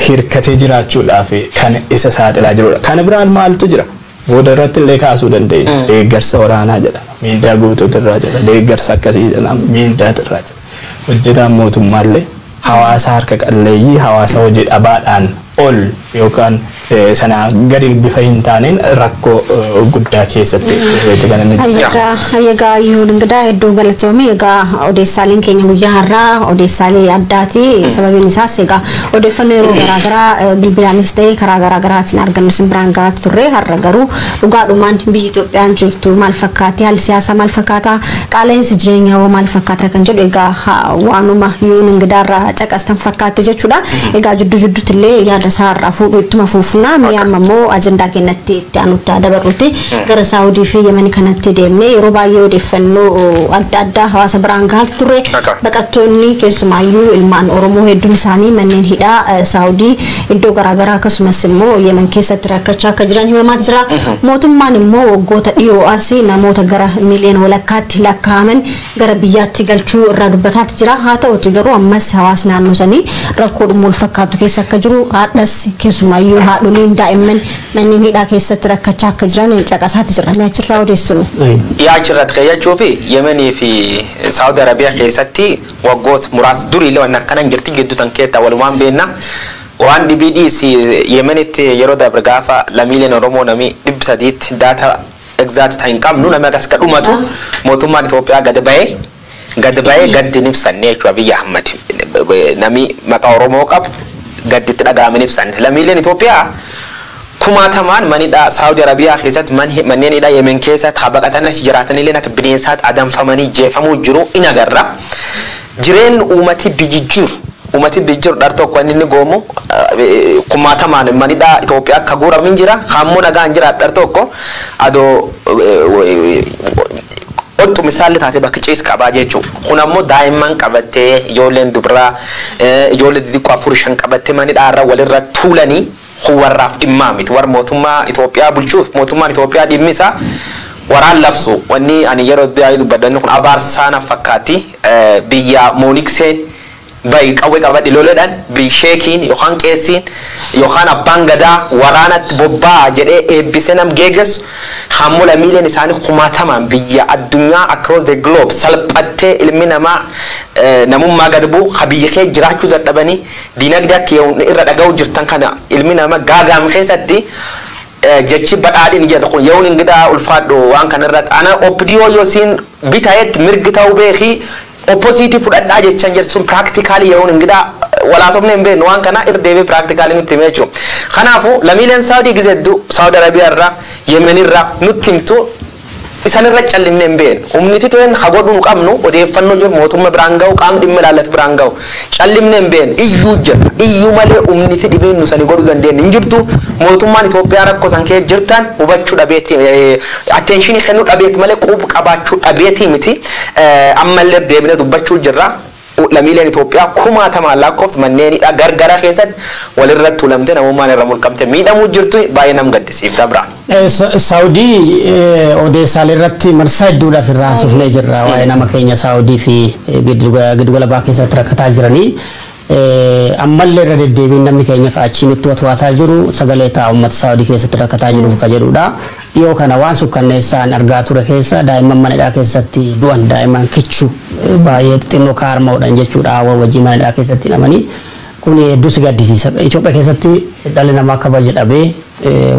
hirkatee jiraachuudhaaf kan isa saaxilaa jirudha. Kana biraan maaltu jira? Booda irratti illee kaasuu dandeenya. Deeggarsa waraanaa jedhama. Miindaa guutuutu irraa jira. Deeggarsa akkasii jedhama. Miindaatu irraa jira. Hojjetaan mootummaallee hawaasa harka qalleeyyii hawaasa hojii dhabaadhaan ol yookaan sana gadi bifa hin taaneen rakkoo guddaa keessatti kan inni egaa yuun ingidaa hedduu galatoomii egaa odeessaaleen keenya guyyaa har'aa odeessaalee addaati sababiin isaas egaa odeeffannoo yeroo garaagaraa bilbilaanis ta'ee karaa garaagaraatiin argannu sin biraan gahaa turre har'a garuu dhugaadhumaan biyyi Itoophiyaan jirtu maal fakkaati haalli siyaasaa maal fakkaata qaala'insi jireenyaa hoo maal fakkaata kan jedhu egaa waanuma yuun ingidaarraa caqastan fakkaatti jechuudha egaa jidduutti illee yaada isaa har'aa fuudhu ittuma fuufnaa mi'a ammoo ajandaa keenyatti itti aanutti dabarrutti gara Saawudii fi Yemen kanatti deemnee yeroo baay'ee odeeffannoo adda addaa hawaasa biraan gahaa turre baqattoonni keessumaayyuu ilmaan Oromoo hedduun isaanii manneen hidhaa Saawudii iddoo garaagaraa akkasumas immoo Yemen keessatti rakkachaa akka jiran himamaa jira mootummaan immoo waggoota dhiyoo asii namoota gara miiliyoona walakkaatti lakkaa'aman gara biyyaatti galchuu irraa dubbataa jira haa ta'uti garuu ammas hawaasni naannoo sanii rakkoo dhumuu fakkaatu keessa akka jiru haadhas keessumaayyuu haadholiin daa'imman manneen hidhaa keessatti rakkachaa akka jiran caqasaati jira meechirraa odeessinu. Yaachirratti keeyyachuu fi Yemenii fi Saawudi Arabiyaa keessatti waggoota muraasa durii illee waan akkanaan jirti gidduu tan keetta walumaan beenna. Waan DBDs Yemenitti yeroo dabre gaafa lammiileen Oromoo namni 300 daata exact ta'in qabnu nama akkas kadhumatu mootummaan Itoophiyaa gad ba'ee gaddi nibsanne jechuudha biyya Ahmad namni maqaa Oromoo qabu gadditti dhaga'aman ibsan lammiileen Itoophiyaa kumaatamaan manidha Saawudi Arabiyaa keessatti manneen hidhaa Yemen keessatti habaqatan jiraatan illee akka bineensaatti adamfamanii jeefamuu jiru in agarra jireen uummati bijijjiru dhar tokko inni goomu kumaatamaan manidha Itoophiyaa akka guuramin jira hammoo nagaan jira dhar tokko adoo Ottu misaalli taatee bakka ciis qabaa jechuudha. Kun ammoo daa'imman qabattee ijoolleen dubaraa ijoollee xixiqqoo 4-5 qabattee manidhaa irra walirra tuulanii warraaf dhimmaa miti. Warra mootummaa Itoophiyaa bulchuuf mootummaan Itoophiyaa dhimmi isaa waraan labsu wanni ani yeroo dubbaddannu kun abaarsaana fakkaatti biyya Moonikseen bayi qawwee qabadhi loledhaan bisheekiin yookaan qeessiin yookaan abbaan gadaa waraanatti bobbaa jedhee eebbisee nam geeggessu hammoo lammiileen isaanii kumaatamaan biyya addunyaa across the globe salphattee ilmi namaa namummaa gad bu'u habiyyi kee jiraachuu dadhabanii diinagdee akka irra dhaga'u jirtan kana ilmi namaa gaagaam keessatti jechi badhaadhin jedhu kun yoo ingidaa ulfaadhu waan kanarratti ana opdiyoo yoosiin bitayetti mirgi ta'uu beekii opposite fudhadhaa jechan jedhu sun practically yeroon ingida walaasofne hin beeknu waan kana irdeebee practically nutti himee jiru. Kanaafuu lammiileen Saawudii gizeddu Saawudi Arabiyaa irraa Yemen irraa nutti himtu isanirra callimne hin beeknu. Humniti ta'een hagodhu nu qabnu odeeffannoo jiru mootummaa biraan ga'u qaamni dhimma ilaallatu biraan ga'u callimne hin beeknu iyyuu jira iyyuu malee humniti dhibeen nu sani godhuu dandeenye hin jirtu. Mootummaan Itoophiyaa rakkoo san keessa jirtan hubachuu dhabeeti attention kennuu dhabeeti malee quub qabaachuu dhabeeti miti ammallee deebine dubbachuu jirra. Lammiileen Itoophiyaa kumaatamaan lakkooftu manneenidha gargara keessatti walirratti tuulamte namummaan irra mulqamte miidhamuu jirtu baay'ee nam gaddisiifta bira. Saawudii Odeessaalee irratti marsaa hedduudhaaf irraa haasofnee jirra waa'ee nama keenya Saawudii fi giddugala baa keessatti rakkataa jiranii. Ammallee irra deddeebiin namni keenya achi nutti watwaataa jiru sagalee ta'a uummata Saawudii keessatti rakkataa jiruuf ka jedhudha. Dhiyoo kana waan sukkanneessaan argaa ture keessa daa'imman manadhaa keessatti du'an daa'imman kichuu baay'ee xixinnoo kaarmaadhaan jechuudha hawwa wajjii manadhaa keessatti hidhamanii kun hedduu si gaddisiisa. Itoophiyaa keessatti dhalli namaa kabaja dhabee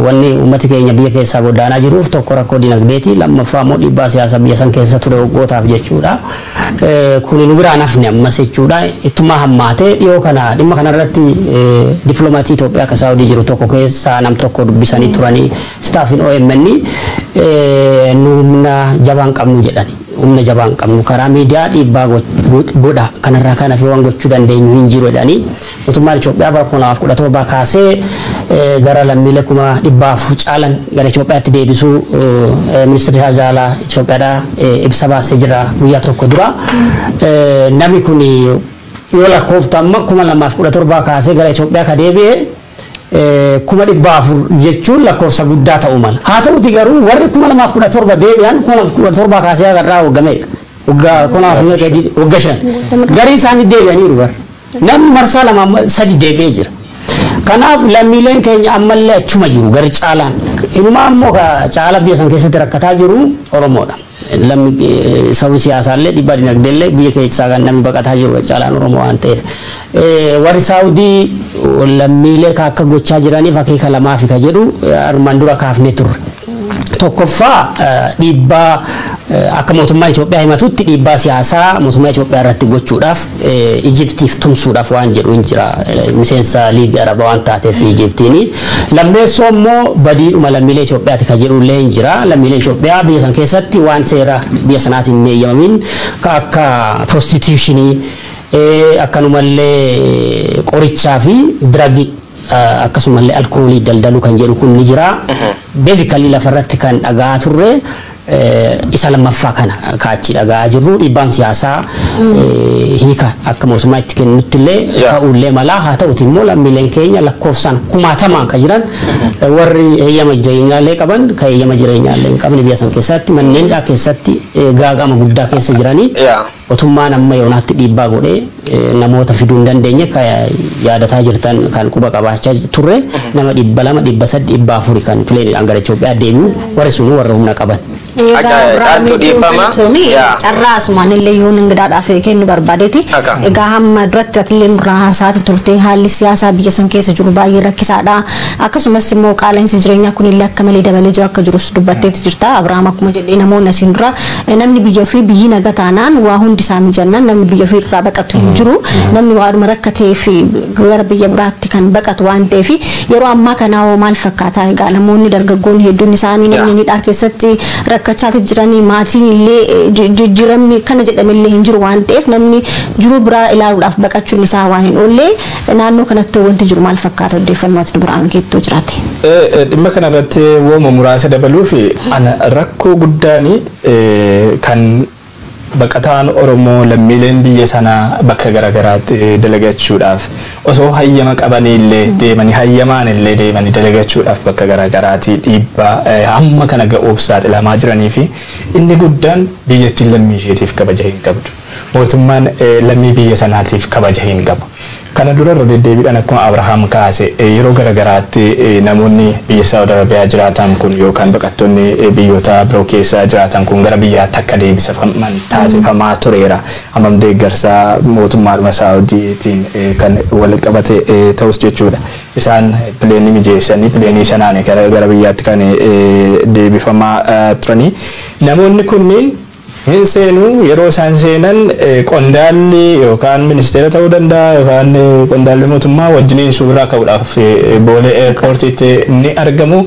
wanni uummati keenya biyya keessaa godaanaa jiruuf tokko rakkoo dinagdeeti lammaffaa immoo dhiibbaa siyaasaa biyya san keessa ture waggootaaf jechuudha. Kun nu biraan hafne ammas jechuudha ittuma hammaatee dhiyoo kana dhimma kanarratti dippiloomatii Itoophiyaa akka Saawudii jiru tokko keessaa nam tokko dubbisanii turanii staafiin OMN nu humna jabaan qabnu jedhani. Humna jabaan qabnu karaa miidiyaa dhiibbaa godha kanarraa kana fi waan gochuu dandeenyu hin jiru jedhanii mootummaan Itoophiyaa bara 2017 kaasee gara lammiilee 100,000 caalan gara Itoophiyaatti deebisuu ministeerri haajaalaa Itoophiyaadhaa ibsa baasee jira guyyaa tokko dura. Namni kun yoo lakkoofta amma 2017 kaasee gara Itoophiyaa ka deebi'e 100,000 jechuun lakkoofsa guddaa ta'uu mala. Haa ta'uti garuu warri 2017 deebi'an 2017 kaasee agarraa waggamee waggaa 5 garii isaanii deebi'aniiru bara. Namni marsaa 2-3 deebi'ee jira. Kanaaf lammiileen keenya ammallee achuma jiru gari caalaan. Ilma ammoo caala biyya san keessatti rakkataa jiru Oromoodha. Sabni siyaasaallee dhiibbaa dinagdeellee biyya keessaa kan namni baqataa jiru caalaan Oromoo waan ta'eef. Warri Saawudii lammiilee akka gochaa jiraniif akeeka lamaa fi ka jedhu armaan dura kaafnee turre. Tokkoffaa dhiibbaa akka mootummaa Itoophiyaa himatutti dhiibbaa siyaasaa mootummaa Itoophiyaa irratti gochuudhaaf Ijiptiif tumsuudhaaf waan jedhu hin jira miseensa liiga arabaa waan taateef Ijiptiini. Lammeessoo immoo badiidhuma lammiilee Itoophiyaati ka jedhullee hin jira. Lammiilee Itoophiyaa biyya san keessatti waan seera biyya sanaatiin hin eeyyamamin akka prostitutionii akkanumallee qorichaa fi diragii akkasumallee alkoolii daldaluu kan jedhu kun ni jira. Basically lafarratti kan dhagaa turre isa lammaffaa kana kaachi dhagaa jirru dhiibbaan siyaasaa hiika akka mootummaa itti kennutti illee ta'ullee malaa haa ta'uti immoo lammiileen keenya lakkoofsaan 10,000 ka jiran warri eeyyama jireenyaallee qaban ka eeyyama jireenyaallee hin qabne biyya san keessatti manneendhaa keessatti gaagama guddaa keessa jiranii mootummaan amma yoonaatti dhiibbaa godhee namoota fiduu hin dandeenye ka yaadataa jirtan kan quba qabaachaa turre nama 200, 300, 400 kan pileeniidhaan gara Itoophiyaa deebi'u warri sun warra humna qaban. Ajaa'ibatu dhiifama. Carraa asumaan illee yoo ingadaadhaaf kennu barbaadeeti. Egaa hamma duratti atillee nurraa haasaati turte haalli siyaasaa biyya san keessa jiru baay'ee rakkisaadha. Akkasumas immoo qaala'insi jireenyaa kun illee akka malee dabalee jiru akka jirus dubbatteeti jirta. Abiraam akkuma jedhee namoonni asiin dura namni biyya ofii biyyi naga taanaan waa hundi isaa mijannaan namni biyya ofii irraa baqatu hin jiru. Namni waaduma rakkatee fi gara biyya biraatti kan baqatu waan ta'eef yeroo ammaa kana maal fakkaata egaa namoonni dargaggoonni hedduun isaanii namni hidhaa keessatti rakkachaa jiranii maatiin illee jijjiiramni kana jedhamillee hin jiru waan ta'eef namni jiru biraa ilaaluudhaaf baqachuun isaa waan hin oolle naannoo kanatti wanti jiru maal fakkaata odeeffannoo ati biraan keettoo jiraate. Dhimma kanarratti wooma muraasa dabaluuf rakkoo guddaan kan baqataan Oromoo lammiileen biyya sanaa bakka garagaraatti dalagachuudhaaf osoo hayyama qabanillee deemanii hayyamaan illee deemanii dalagachuudhaaf bakka garagaraatti dhiibbaa hamma kana ga'uuf saaxilamaa jiranii fi inni guddaan biyyattiin lammii isheetiif kabaja hin qabdu. Mootummaan lammii biyya sanaatiif kabaja hin qabu. Kana dura deddeebiidhaan akkuma Abrahaam kaase yeroo garagaraatti namoonni biyya Saawudi Arabiyaa jiraatan kun yookaan baqattoonni biyyoota biroo keessa jiraatan kun gara biyyaatti akka deebisaman taasifamaa tureera. Hammam deeggarsaa mootummaa Saawudiitiin kan wal qabate ta'us jechuudha. Isaan pileenii mijeessanii pileenii sanaan gara biyyaatti kan deebifamaa turanii. Namoonni kunniin hin seenu yeroo isaan seenan qondaalli yookaan ministeera ta'uu danda'a yookaan qondaalli mootummaa wajjiniin suuraa ka'uudhaaf boolee eerpoortiitti ni argamu.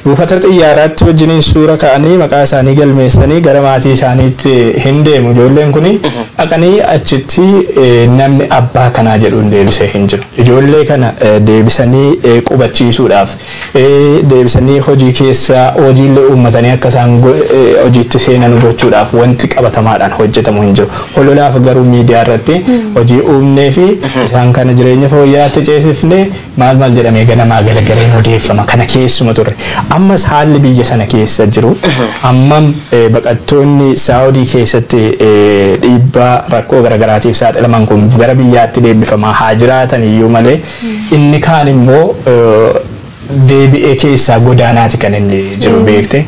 Buufata xiyyaaraatti wajjiniin suura ka'anii maqaa isaanii galmeessanii gara maatii isaaniitti hin deemu. Ijoolleen kun dhaqanii achitti namni abbaa kanaa jedhuun deebisee hin jiru. Ijoollee kana deebisanii qubachiisuudhaaf deebisanii hojii keessa hojiilee uummatanii akka isaan hojiitti seenan gochuudhaaf wanti qabatamaadhaan hojjetamu hin jiru. Hololaaf garuu miidiyaa irratti hojii uumnee fi isaan kana jireenya fooyya'aatti ceesifnee maal jedhamee ganamaa galagareen odeeffama kana keessuma turre. Ammas haalli biyya sana keessa jiru ammam baqattoonni Saawudii keessatti dhiibbaa rakkoo garagaraatiif saaxilaman kun gara biyyaatti deebifamaa haa jiraatan iyyuu malee inni kaan immoo deebi'ee keessaa godaanaati kan inni jiru beekte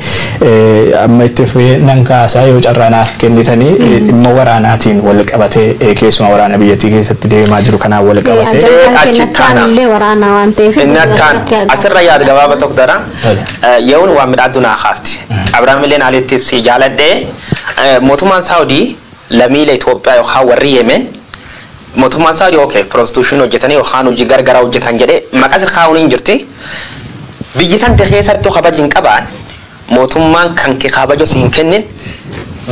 amma itti nan kaasaa yoo carraanaaf kennitanii dhimma waraanaatiin wal qabatee keessuma waraana biyyattii keessatti deemaa jiru kanaan wal qabatee achittaan waraana waan ta'eef innattaan asirra yaad gabaaba tokko dara yeewun waan midhaaddu naa kaafti Abrahaam illee naalittiif si jaaladhee mootummaan Saawudii lammiilee Itoophiyaa yookaan warri Yemen mootummaan Saawudii okay prostitution hojjetanii yookaan hojii gargaraa hojjetan jedhee maqaa sirkaa'uun hin jirti biyyi tan keessatti kabajin qabaan mootummaan kan kee kabajo siin kennin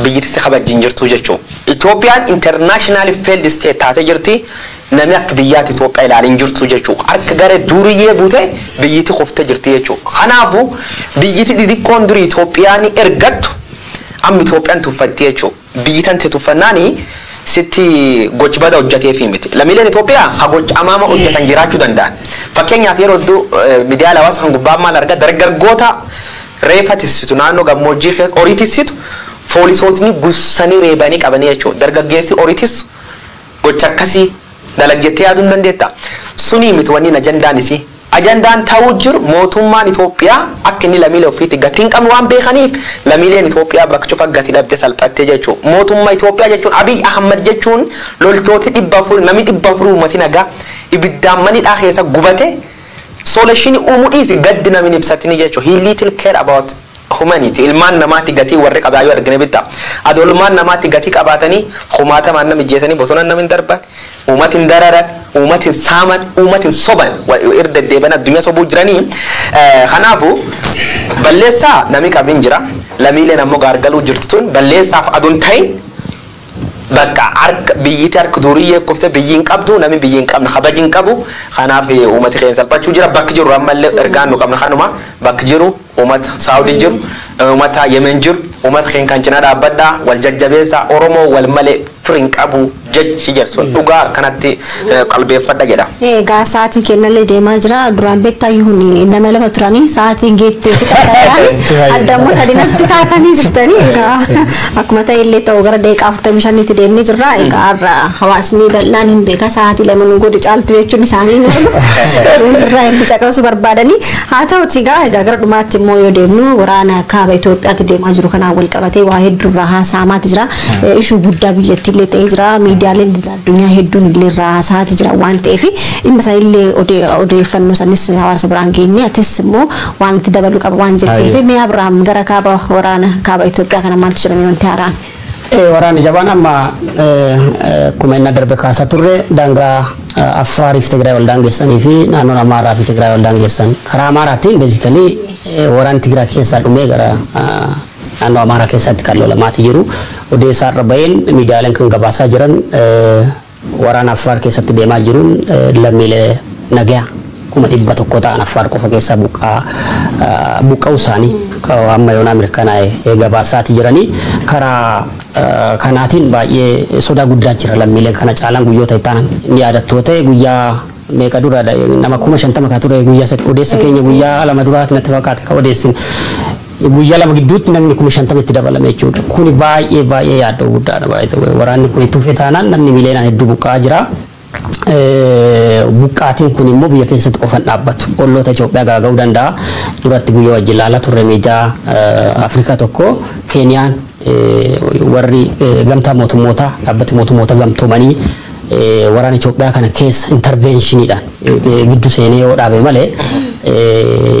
biyyi tisi kabajin jirtu jechuudha. Itoophiyaan international failed state taate jirti namni akka biyyaatti Itoophiyaa ilaalin jirtu jechuudha. Akka gara duriyyee buute biyyiti qoftee jirti jechuudha. Kanaafuu biyyiti xixiqqoon durii Itoophiyaan ergattu amma Itoophiyaan tuffatti jechuudha. Biyyi tan tuffannaanii sitti gochbada hojjeteef miti. Lammiileen Itoophiyaa ha gochamaama hojjetan jiraachuu danda'an. Fakkeenyaaf yeroo miidiyaa hawaasa kan gubbaa maal argaa dargaggoota reefa tissitu naannoo gammoojjii keessa horii tissitu poolisootni gussanii reebanii qabanii jechuudha. Dargaggeessi horii tissu gocha akkasii dalagjettee yaaduu hin dandeetta. Sunii miti wanni ajandaan isii. Ajandaan ta'uu jiru mootummaan Itoophiyaa akka inni lammiilee ofiitti gatii hin qabne waan beekaniif lammiileen Itoophiyaa bakka cufa gatii dhabdee salphattee jechuudha. Mootummaa Itoophiyaa jechuun Abiy Ahmad jechuun loltooti 400 namni 400 uummati nagaa ibiddaan manidhaa keessa gubate solution uumuu dhiisi gaddi namni ibsatini jechuudha. He little care about humanity ilmaan namaatti gatii warri qabaa yoo argine bitta. Adolmaan namaatti gatii qabaatanii kumaatamaan nama ijjeessanii bosona nama hin darban uumatiin dararan uumatiin saaman uumatiin soban irra deeban addunyaa sobuu jiranii kanaafu balleessaa namni qabin jira lammiileen ammoo gargaluu jirtu tun balleessaaf aduun ta'in bakka harka biyyiti harka duriyyee kofte biyyiin qabdu namni biyyiin qabne kabajin qabu kanaaf uummati keenya salphachuu jira bakki jiru ammallee ergaan nu qabna kanuma bakki jiru uummata Saawudii jiru uummata Yemen jiru uummata keenya kan cinaa dhaabbadhaa wal jajjabeessa Oromoo wal malee firin qabu jechi jedhu dhugaa kanatti qalbeeffadha jedha. Egaa sa'aatiin kennallee deemaa jira duraan beektaayyuu nama lama turanii sa'aatiin geettee addammoo sadinatti taatanii jirtanii egaa akkuma ta'ellee ta'u gara daqiiqaa 45tti deemnee jirra egaa hawaasni bal'aan hin beeka sa'aatii lama nu godhu caaltu jechuun isaanii irraa hin caqasu barbaadanii haa ta'uti egaa gara dhumaatti immoo yoo deemnu waraana kaaba Itoophiyaatti deemaa jiru kanaan wal qabatee waa hedduu irraa haasa'amaati jira ishuu guddaa biyyattii illee ta'ee jira miidiyaaleen addunyaa hedduun illee irraa haasa'aati jira waan ta'eef dhimma isaa illee odeeffannoo sanis hawaasa biraan geenye atis immoo waan itti dabaluu qaba waan jetteef mee Abrahaam gara kaaba waraana kaaba Itoophiyaa kana maaltu jedhame wanti haaraan. Waraanni jabaan amma akkuma inni darbe kaasaa turre daangaa Affaariif Tigraay wal daangeessanii fi naannoo Amaaraa fi Tigraay wal daangeessan karaa Amaaraatiin beezikalii waraanni Tigraay keessaa dhumee gara naannoo Amaaraa keessatti kan lolamaati jiru. Odeessaa irra baheen miidiyaaleen kan gabaasaa jiran waraana Affaar keessatti deemaa jiruun lammiilee nagaa kuma 100 ta'an Affaar qofa keessaa buqqa'uu isaanii amma yoona mirkanaa'e gabaasaati jiranii karaa kanaatiin baay'ee sodaa guddaa jira lammiileen kana caalaan guyyoota itti aanan ni yaadattoota guyyaa meeqa dura nama 50 ka ture guyyaa odeessa keenya guyyaa lama duraatti natti fakkaate ka odeessin guyyaa lama gidduutti namni 50 itti dabalame jechuudha kuni baay'ee yaaddoo guddaadha baay'ee waraanni kun itti fufee taanaan namni miiliyoonaan hedduu buqqa'aa jira. Buqqaatiin kun immoo biyya keessatti qofan dhaabbatu olloota Itoophiyaa gaaga'uu danda'a duratti guyyaa wajjin ilaalaa turre miidiyaa Afrikaa tokko Keeniyaan warri gamtaa mootummoota dhaabbati mootummoota gamtoomanii waraana Itoophiyaa kana keessa interventioniidhaan gidduu seenee yoo dhaabe malee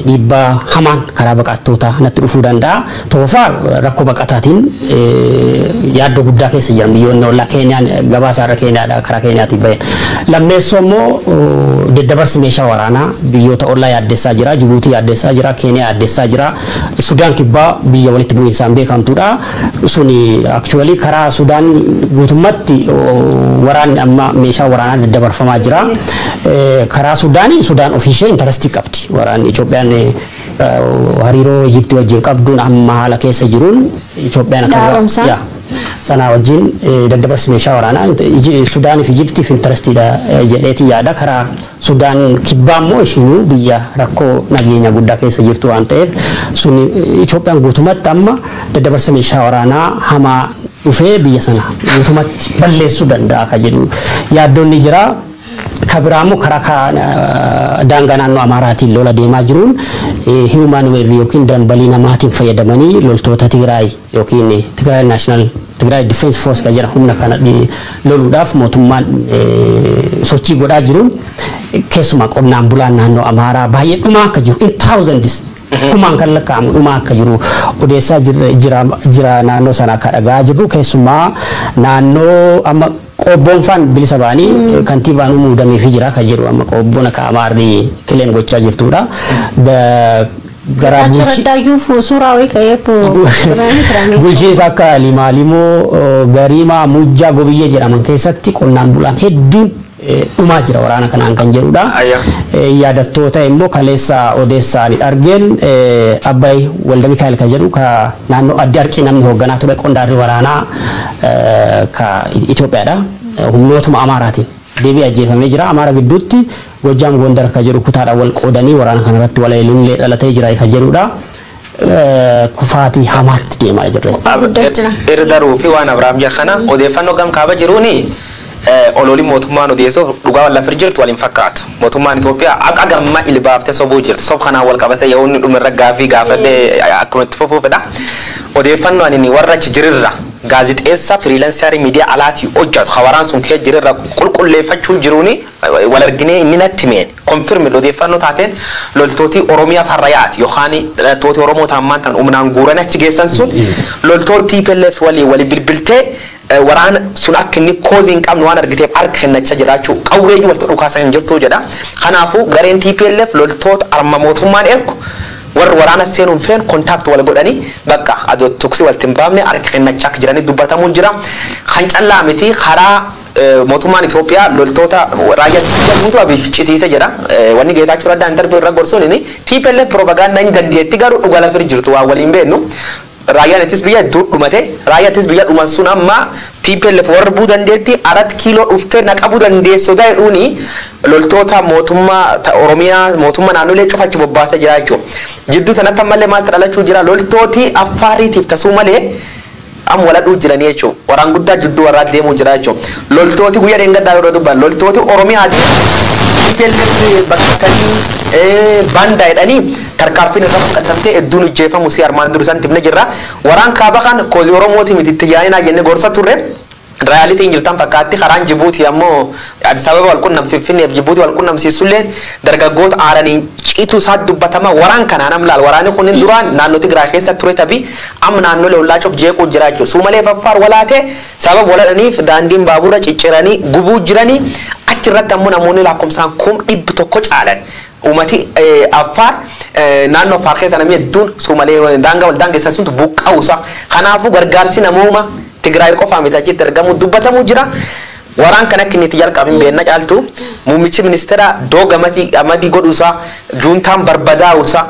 dhiibbaa hamaan karaa baqattootaa natti dhufuu danda'a. Toofaa rakkoo baqataatiin yaaddoo guddaa keessa jiran biyyoonni ollaa Keeniyaan gabaasa irra Keeniyaadha karaa Keeniyaatiin bahe. Lammeessoo immoo daddabarsi meeshaa waraanaa biyyoota ollaa yaaddessaa jira. Jibuutii yaaddessaa jira. Keeniyaa yaaddessaa jira. Sudaan kibbaa biyya walitti bu'iinsaan beekamtuudha. Suni actually karaa Sudaan guutummaatti waraanni amma meeshaa waraanaa daddabarfamaa jira. Karaa Sudaanii Sudaan ofiishee intarestii qabdi. Waraanni Itoophiyaan hariiroo Ijiptii wajjin qabduun amma haala keessa jiruun Itoophiyaan akka sana wajjin daddabarsi meeshaa waraanaa Sudaanii fi Ijiptiif interestiidha jedheeti yaada. Karaa Sudaan kibbaa immoo ishiinuu biyya rakkoo nageenya guddaa keessa jirtu waan ta'eef sun Itoophiyaan guutumatti amma daddabarsa meeshaa waraanaa hamaa dhufee biyya sana guutumatti balleessuu danda'a ka jedhu yaaddoonni jira. Kabiraamu karaa daangaa naannoo Amaaraatiin lola deemaa jiruun human wave yookiin dambalii namaatiin fayyadamanii loltoota Tigraay yookiin Tigraay National Tigraay Defense Force ka jira humna kana loluudhaaf mootummaan sochii godhaa jiruun keessumaa qonnaan bulaan naannoo Amaaraa baay'ee dhumaa akka jiru in thousands kumaan kan lakkaa'amu dhumaa akka jiru odeessaa jira naannoo sana akka dhagaa jirru keessumaa naannoo amma qobboon faan bilisa baanii kantiibaan muudamee fi jira ka jedhu amma qobboon akka Amaarri kileen gochaa jirtuudha. Gara bulchiinsa akka Limaalimoo Gariimaa Mujjaa Gobiyyee jedhaman keessatti qonnaan bulaan hedduun dhumaa jira waraana kanaan kan jedhudha. Yaadattoota immoo kaleessa Odeessaalee argeen Abbay Walda Mikaa'el ka jedhu ka naannoo addi arqii namni hoogganaa ture qondaarri waraanaa ka Itoophiyaadha. Humnootuma Amaaraatiin deebii ajjeefamee jira. Amaara gidduutti Gojjaam Gondar ka jedhu kutaadhaan wal qoodanii waraana kanarratti wal eeluun dhalatee jira ka jedhudha. Kufaatii hamaatti deemaa jirre. Irdaruu fi waan Abrahaam jedhana odeeffannoo gam kaaba jiruuni. Ololi mootummaan odeessoo dhugaa wal lafir jirtu waliin fakkaatu. Mootummaan Itoophiyaa akka gamma ilbaaftee sobuu jirtu. Sob kanaan wal qabatee yoo inni dhumirra gaafii gaafadhee akkuma itti fufuufedha. Odeeffannoo ani warra achi jirirra gaazexeessa firiilansarii miidiyaa alaatii hojjetu hawaraan sun kee jirirra qulqulleeffachuu jiruuni wal arginee inni natti meen konfirmi odeeffannoo taateen loltooti Oromiyaa farrayaati yookaan loltooti Oromoo taammaan tan humnaan guuran achi geessan sun loltooti TPLF wali bilbiltee waraan sun akka inni koozii hin qabne waan argiteef harka kennachaa jiraachuu qawwee wal dhukaasaa hin jirtu jedha. Kanaafuu gareen TPLF loltoota arma mootummaan ergu warra waraana seenuun feen kontaakt wal godhanii bakka adoo tuksii wal timbaamne harka kennachaa jiranii dubbatamuun jira. Kan callaa miti karaa mootummaan Itoophiyaa loltoota raayyaa guutuu abiciisiisa jedha. Wanni Geetaachoo Raddaa interview irra gorsuun inni TPLF propaganda hin dandeetti garuu dhugaa lafir jirtu waan waliin beennu. Raayaan ittis biyya dhumate raayyaa ittis biyya dhuman sun amma TPLF warra buu dandeetti 4 kiiloo dhuftee naqabuu dandeessoo ta'edhuuni loltoota mootummaa Oromiyaa mootummaa naannolee cufachi bobbaasa jira jechuudha. Jidduu sanatti ammallee maaltu dhalachuu jira loltooti Affaariitiif tasuu malee am wala dhuu jiranii jechuudha. Waraan guddaa jidduu warraa deemuu jira jechuudha. Loltooti guyyaa deengaddaa yeroo dubban loltooti Oromiyaa TPLF bakkattanii banda jedhanii tarkaanfiin irra fudhatamtee hedduun ijjeefamu si armaan duru san tibne jirra. Waraan kaaba kan koozii Oromooti miti itti yaa'inaa jennee gorsa turre. Realitiin jirtan fakkaatti karaan Jibuutii ammoo Addis Ababa wal qunnamsiisuuf Finfinneef Jibuutii wal qunnamsiisuulleen dargaggoota aaranii ciituu isaa dubbatama waraan kanaan am laal waraanni kunin duraan naannoo Tigraay keessa ture tabi am naannoo Lewlaachof jeequu jira jechuudha. Sumalee Affaar walaatee sababa waladhaniif daandiin baabura cicciranii gubuu jiranii achirratti ammoo namoonni lakkoofsaan 100 caalan. Uumati Affaar naannoo Affaar keessa namni hedduun sumalee daangaa wal daangeessaa suntu buqqa'uusa. Kanaafuu gargaarsi namooma Tigraay qofaa miti achitti argamu dubbatamu jira. Waraan kana akka inni itti jalqabin beenna caaltu muummichi ministeera Doogamati Amadii godhuusaa juuntaan barbadaa'uusaa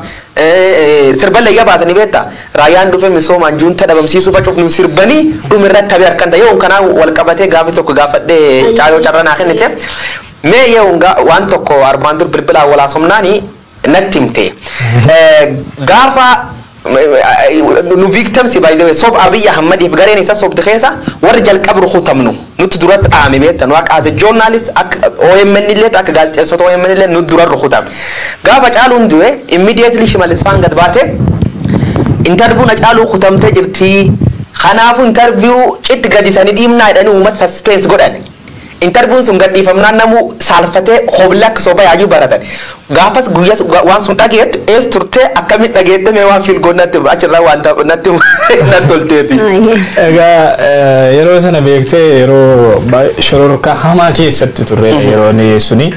sirballee baasanii beektaa raayyaan dhufe misoomaan juunta dhabamsiisuu facuuf nu sirbanii dhumirratti tabii harkan ta'e yoo kanaa wal qabatee gaafi tokko gaafadhee caayoo carranaa kennite mee yoo waan tokko armaan dur bilbilaa walaasomnaanii natti himte gaafa nu victims by the way sob Abiy Ahmed if gareen isa sob dheesa war jalqabru khutamnu nut durat aame beetan waa as a journalist ak OMN illet ak gaazexeessota OMN illet nut durar khutam gaafa caaluun duwe immediately shimalis fan gad baate interview na caalu khutamte jirti khanaafu interview cit gadisani dhimna jedhani umat suspense godhan interviewun sun gadhiifamnaan namu saalfatee hobla akka soba yaayuu baratan gaafas guyyaa waan sun dhageet ees turtee akkamitti dhageette mee waan filgoonnatti achirraa waan natti tolteefi. Egaa yeroo sana beektee yeroo shororkaa hamaa keessatti turre yeroon suni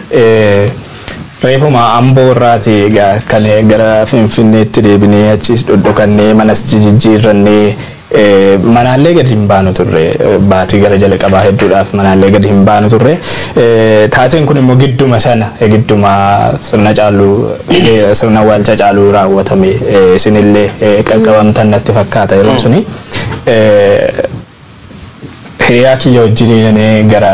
reefuma Amboo irraati egaa kan gara Finfinneetti deebinee achis dhodhokannee manas jijjiirrannee manaallee gadi hin baanu turre baatii gara jala qabaa hedduudhaaf manaallee gadi hin baanu turre taateen kun immoo gidduma sana gidduma sirna waalcha caaluu raawwatame isinillee qaqqabamtan natti fakkaata yeroo suni hiriyaa kiyya wajjiniinanii gara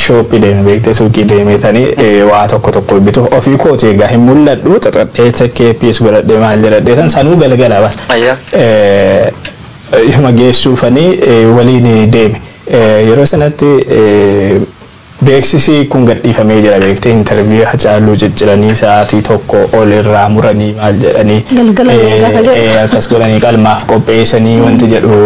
shooppii deeme beektee suuqii deemetanii waa tokko bitu ofii kooti egaa hin mul'adhu xaxadhee takkee piis godhadhee maal jedhadhee san sanuu galgala bara yuma geessuufanii waliin deeme yeroo sanatti beeksisi kun gadhiifamee jira beektee interviyuu hacaaluu cicciranii sa'aatii tokko ol irraa muranii maal jedhanii akkas godhanii qalmaaf qopheessanii wanti jedhu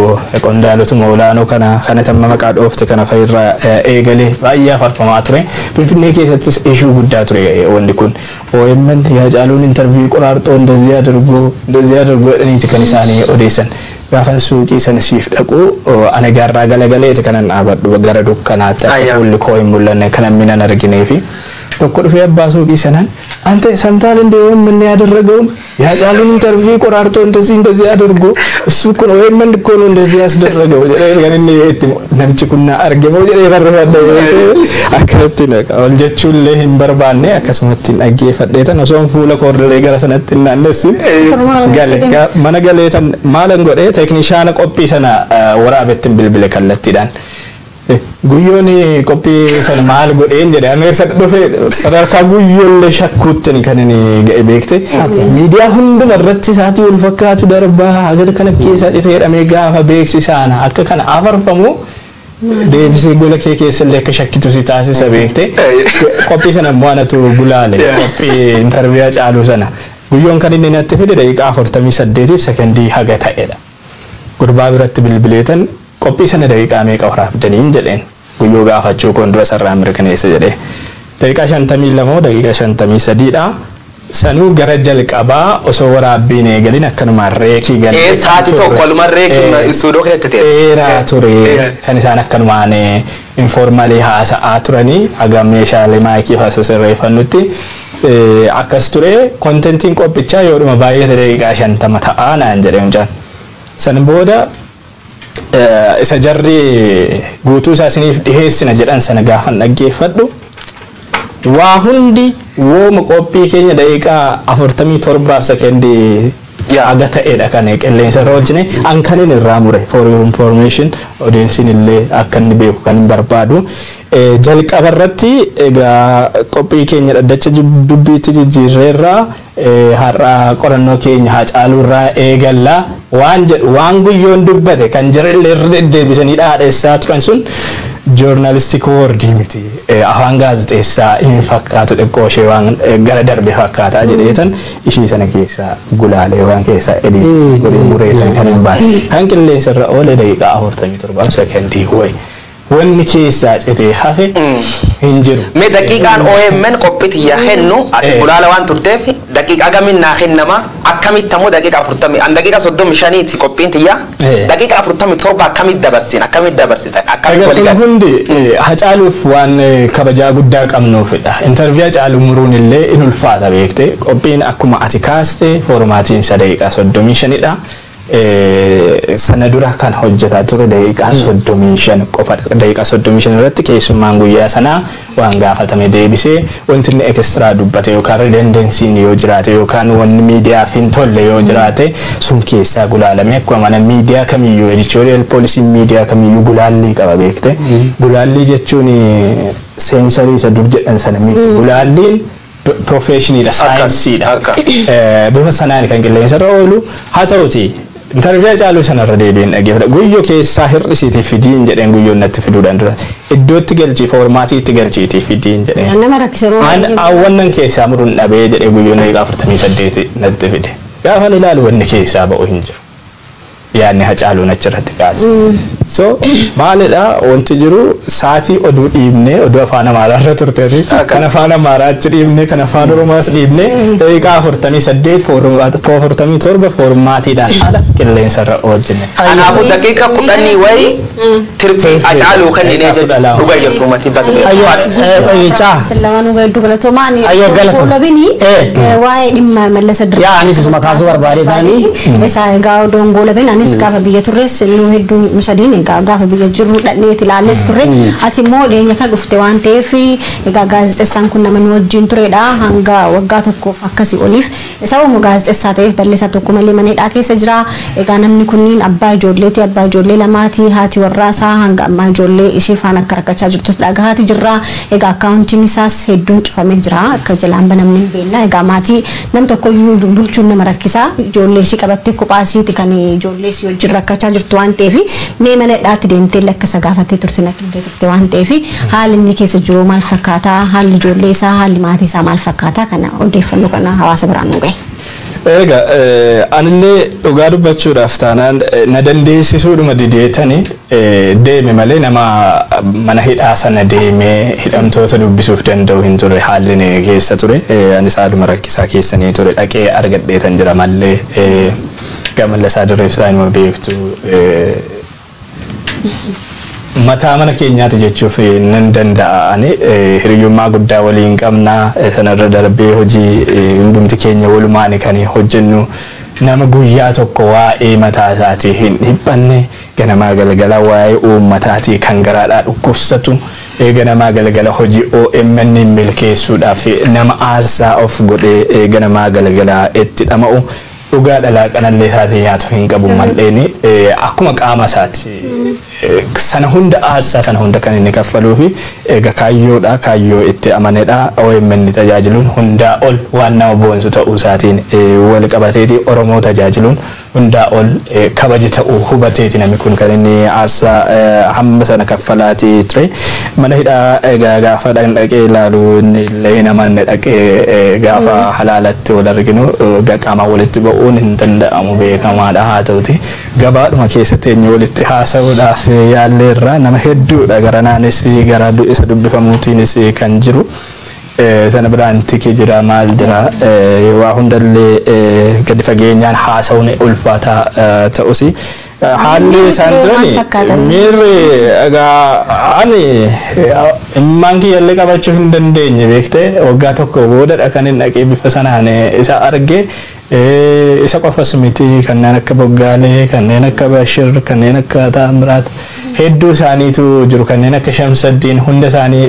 qondaalotuma olaanoo kana tamma maqaa dhoofte kana fa'irraa eegalee baay'ee farfamaa ture Finfinnee keessattis ishuu guddaa ture wanti kun OMN hacaaluun interviyuu qoraarxoo እንደዚህ አድርጎ jedhaniiti kan isaanii odeessan gaafan suuqii sana siif dhaqu ana gaarraa galagaleeti kanan dhaabadhu gara dukkanaatti akka fuulli koo hin mul'anne kanan minan arginee fi tokko dhufee abbaa suuqii sanaan አንተ ሰምታል እንደ ምን ያደረገው ያጫሉን ኢንተርቪው ቆራርጦ እንደዚህ አድርጎ እሱ እኮ ነው ምን እኮ ነው እንደዚህ ያስደረገው ያንን ነምጭ ኩና አርገመው የፈረፈደ አከረቲ ነው ወልጀቹን ለህም በርባኔ አከስመቲን አጌ ፈደተ ነው ሶን ፉለ ኮርለ ገረ ሰነትና ነስን ጋለጋ ማነገለተን ማለን ጎዴ ቴክኒሻን ቆፒ ሰና ወራበትን ብልብል ከለቲዳን guyyooni qophii san maal godheen jedhe anu eessa dhufe sadarkaa guyyoollee shakkuuttani kan inni ga'e beekte miidiyaa hunduma irratti isaatii wal fakkaatu darbaa haga kana keessa cite jedhamee gaafa beeksisaana akka kana afarfamu deebisee gola kee keessallee akka shakkitu si taasisa beekte qophii sana immoo anatu gulaale qophii interviyaa caaluu sana guyyoon kan inni natti fide daqiiqaa 48 sekondii haga ta'edha gurbaa biratti bilbileetan qophii sana daqiiqaa meeqa waraabdaniin jedheen guyyoo gaafachuu koon dura sarraa mirkaneessa jedhee daqiiqaa 52 daqiiqaa 53 dha sanuu gara jalqabaa osoo waraabbiin eegalin akkanuma reekii galee saati tokko waluma reekii suudoo keessatti dheeraa ture kan isaan akkanumaan informaalii haasa'aa turanii haga meeshaalee maayikii sirreeffannutti akkas ture kontentiin qophichaa yoodhuma baay'ee daqiiqaa 50 ta'aa naan jedhee mucaan san booda isa jarri guutuu isaa isiniif dhiheessina jedhan sana gaafan dhaggeeffadhu waa hundi wooma qophii keenya daqiiqaa 47 sekondii aga ta'edha kan qilleensa irra oolchine ankanin irraa mure for your information audiencein illee akka inni beeku kan barbaadu jalqaba irratti egaa qophii keenya dhaddacha dubbiitti jijjiirreerraa har'a qorannoo keenya Hacaaluu irraa eegalla waan guyyoon dubbate kan jirellee deebisanii dhaadheessaa turan sun journalistic word miti afaan gaazexeessaa hin fakkaatu xiqqoo ishee waan gara darbe fakkaataa jedheetan ishii sana keessa gulaalee waan keessa edii godhee mureetan kan hin baane kan qilleensa irra oole daqiiqaa 47 sekondii wayi wanni keessa cite hafe hin jiru me daqiiqaan OMN qophiti ya hennu ati gulaala waan turteef daqiiqa gamin na hennama akkamitti ammoo daqiiqa 40 an daqiiqa 35 ti qophiinti ya daqiiqa 47 akkamitti dabarsitan akkamitti hundi Hacaaluuf waan kabajaa guddaa qabnuufidha interviyuu Hacaaluu muruun illee in ulfaata beekte qophiin akkuma ati kaaste formaatiin daqiiqa 35 dha sana dura kan hojjetaa ture daqiiqaa 35 qofa daqiiqaa 35 irratti keessummaan guyyaa sanaa waan gaafatame deebisee wanti inni extra dubbate yookaan redundancy yoo jiraate yookaan wanni miidiyaaf hin tolle yoo jiraate sun keessaa gulaalamee akkuma mana miidiyaa kamiyyuu editorial policy miidiyaa kamiyyuu gulaallii qaba beekte gulaallii jechuun seensarii isa dur jedhan sana miti gulaalliin professional science dha bifa sanaan kan qilleensa irra oolu haa ta'uti interviyuu Hacaaluu sanarra deebiin dhageeffadha guyyoo keessaa hir'isiitii fidiin jedheen guyyoon natti fiduudhaan dura iddootti galchii formaatiitti galchiitii fidiin jedheen nama rakkisaroo awwannan keessaa muruun dhabee jedhee guyyoon daqiiqaa 48 natti fide gaafan ilaalu wanni keessaa ba'u hin jiru yaanni hacaaluun achirratti kaase. So maalidha wanti jiru saatii oduu dhiibnee oduu afaan Amaaraarra turteeti kan afaan Amaaraa achi dhiibnee kan afaan Oromoos dhiibnee daqiiqaa 47 foormaatiidhaan ala qilleensarra oolchine. Kanaafuu daqiiqa 10 wayi tirfii hacaaluu kennine jechuudha dhuga jirtu uummatii bakka Salamaan uga hedduu galatoomaan labini waa'ee dhimma mallasa dirree. Yaa anis isuma kaasuu barbaade taanii. Isaa egaa dongoo labin anis gaafa biyya turres nu hedduu nu sadiin egaa gaafa biyya jirru dhadheeti ilaallee turre ati immoo dhiyeenya kan dhufte waan ta'eef egaa gaazexeessaan kun nama nu wajjin turedha hanga waggaa tokkoof akkasii oliif sababuma gaazexeessaa ta'eef balleessaa tokko malee maneedhaa keessa jira egaa namni kunniin abbaa ijoollee lamaati haati warraasaa hanga ammaa ijoollee ishee faana akka rakkachaa jirtus dhagahaati jirra egaa akkaawuntiin isaas hedduun cufamee jira akka jalaan banamne hin beekna egaa maatii nam tokko iyyuu bulchuun nama rakkisaa ijoollee ishee qabattee kophaasiiti kan ijoollee ishee wajjin rakkachaa jirtu waan ta'eef mee maneedhaatti deemtee lakkasa gaafattee turte nakkintee turte waan ta'eef haalli inni keessa jiru maal fakkaata haalli ijoollee isaa haalli maatii isaa maal fakkaata kana odeeffannoo kana hawaasa biraan nu gahe. Egaa anillee dhugaa dubbachuudhaaf taanaan na dandeessisuudhuma dideetanii deeme malee nama mana hidhaa sana deemee hidhamtoota dubbisuuf danda'u hin ture haalli keessa ture anis haaluma rakkisaa keessanii ture dhaqee argadheetan jira mallee Mallasaa Dirreebsaa inuma beektu mataa mana keenyaati jechuuf nan danda'ani hiriyyummaa guddaa waliin qabna sanarra darbee hojii hundumti keenya walumaan kan hojjennu nama guyyaa tokko waa'ee mataa isaatii hin dhiphanne ganamaa galgala waa'ee uummataatii kan garaadhaa dhukkubsatu ganamaa galgala hojii OMN milkeessuudhaaf nama aarsaa of godhee ganamaa galgala itti dhama'u dhugaa dhalaa qanallee isaatii nyaatu hin qabu malleeni akkuma qaama isaati sana hunda aarsaa sana hunda kan inni kaffaluu fi egaa kaayyoo itti amanedha OMN tajaajiluun hundaa ol waan nama boonsu ta'uu isaatiin wal qabateeti Oromoo tajaajiluun hundaa ol kabaji ta'uu hubateeti namni kun kan inni aarsaa hamma sana kaffalaati ture mana hidhaa egaa gaafa dhaqee ilaalu illee namanne dhaqee gaafa halaalatti wal arginu qaama walitti ba'uun hin danda'amu beekamaadha haa ta'uti gabaadhuma keessatti eenyu walitti haasa'uudhaaf yaalleerra nama hedduudha garanaanis gara isa dubbifamuutiinis kan jiru sana biraan tikii jira maal jira waa hundallee gadi fageenyaan haasa'uun ulfaataa ta'usi haalli isaan turani miirri egaa ani immaan kiyyallee qabachuu hin dandeenye beektee waggaa tokko boodadha kan hin dhaqee bifa sanaan isa arge isa qofas miti kanneen akka Boggaalee kanneen akka Bashir kanneen akka Taamiraat hedduu isaaniitu jiru kanneen akka Shamsaddiin hunda isaanii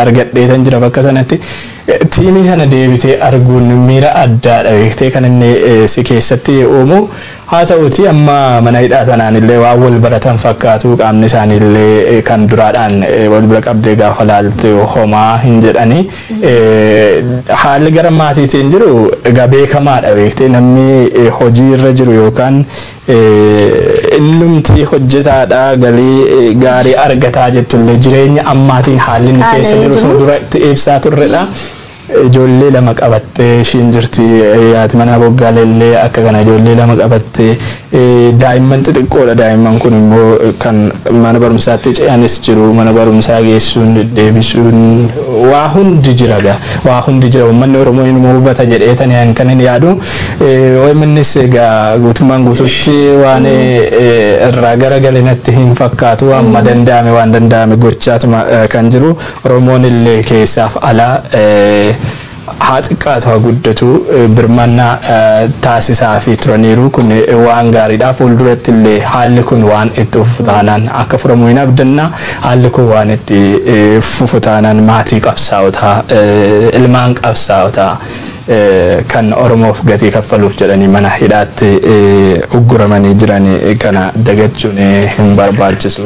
argadheetan jira bakka sanatti tiimii sana deebitee arguun miira addaadha beektee kan inni si keessatti uumu haa ta'uti amma mana hidhaa sanaan illee waan wal baratan fakkaatu qaamni isaanii illee kan duraadhaan wal bira qabdee gaafa laalte homaa hin jedhani haalli gara maatiitiin jiru egaa beekamaadha beektee namni hojii irra jiru yookaan innumti hojjetaadha galii gaarii argataa jettullee jireenya ammaatiin haalli inni keessa jiru sun dura ibsaa turredha. Ijoollee lama qabattee ishiin jirti yaati mana Boggaalellee akka kana ijoollee lama qabattee daa'imman xixiqqoodha daa'imman kun immoo kan mana barumsaatti ce'anis jiru mana barumsaa geessuun deebisuun waa hundi jira uummanni Oromoo inni hubata jedheetan kan inni yaadu OMNs egaa guutummaan guutuutti waan irraa garagalatti hin fakkaatu amma danda'ame waan danda'ame gochaatuma kan jiru Oromoon illee keessaaf alaa haa xiqqaatu haa guddatu birmannaa taasisaa fi turaniiru kun waan gaariidha fuulduratti illee haalli kun waan itti fufu taanaan akka furamu hin abdanna haalli kun waan itti fufu taanaan maatii qabsaa'otaa ilmaan qabsaa'otaa kan Oromoof gatii kaffaluuf jedhanii mana hidhaatti ugguramanii jiran kana dagachuun hin barbaachisu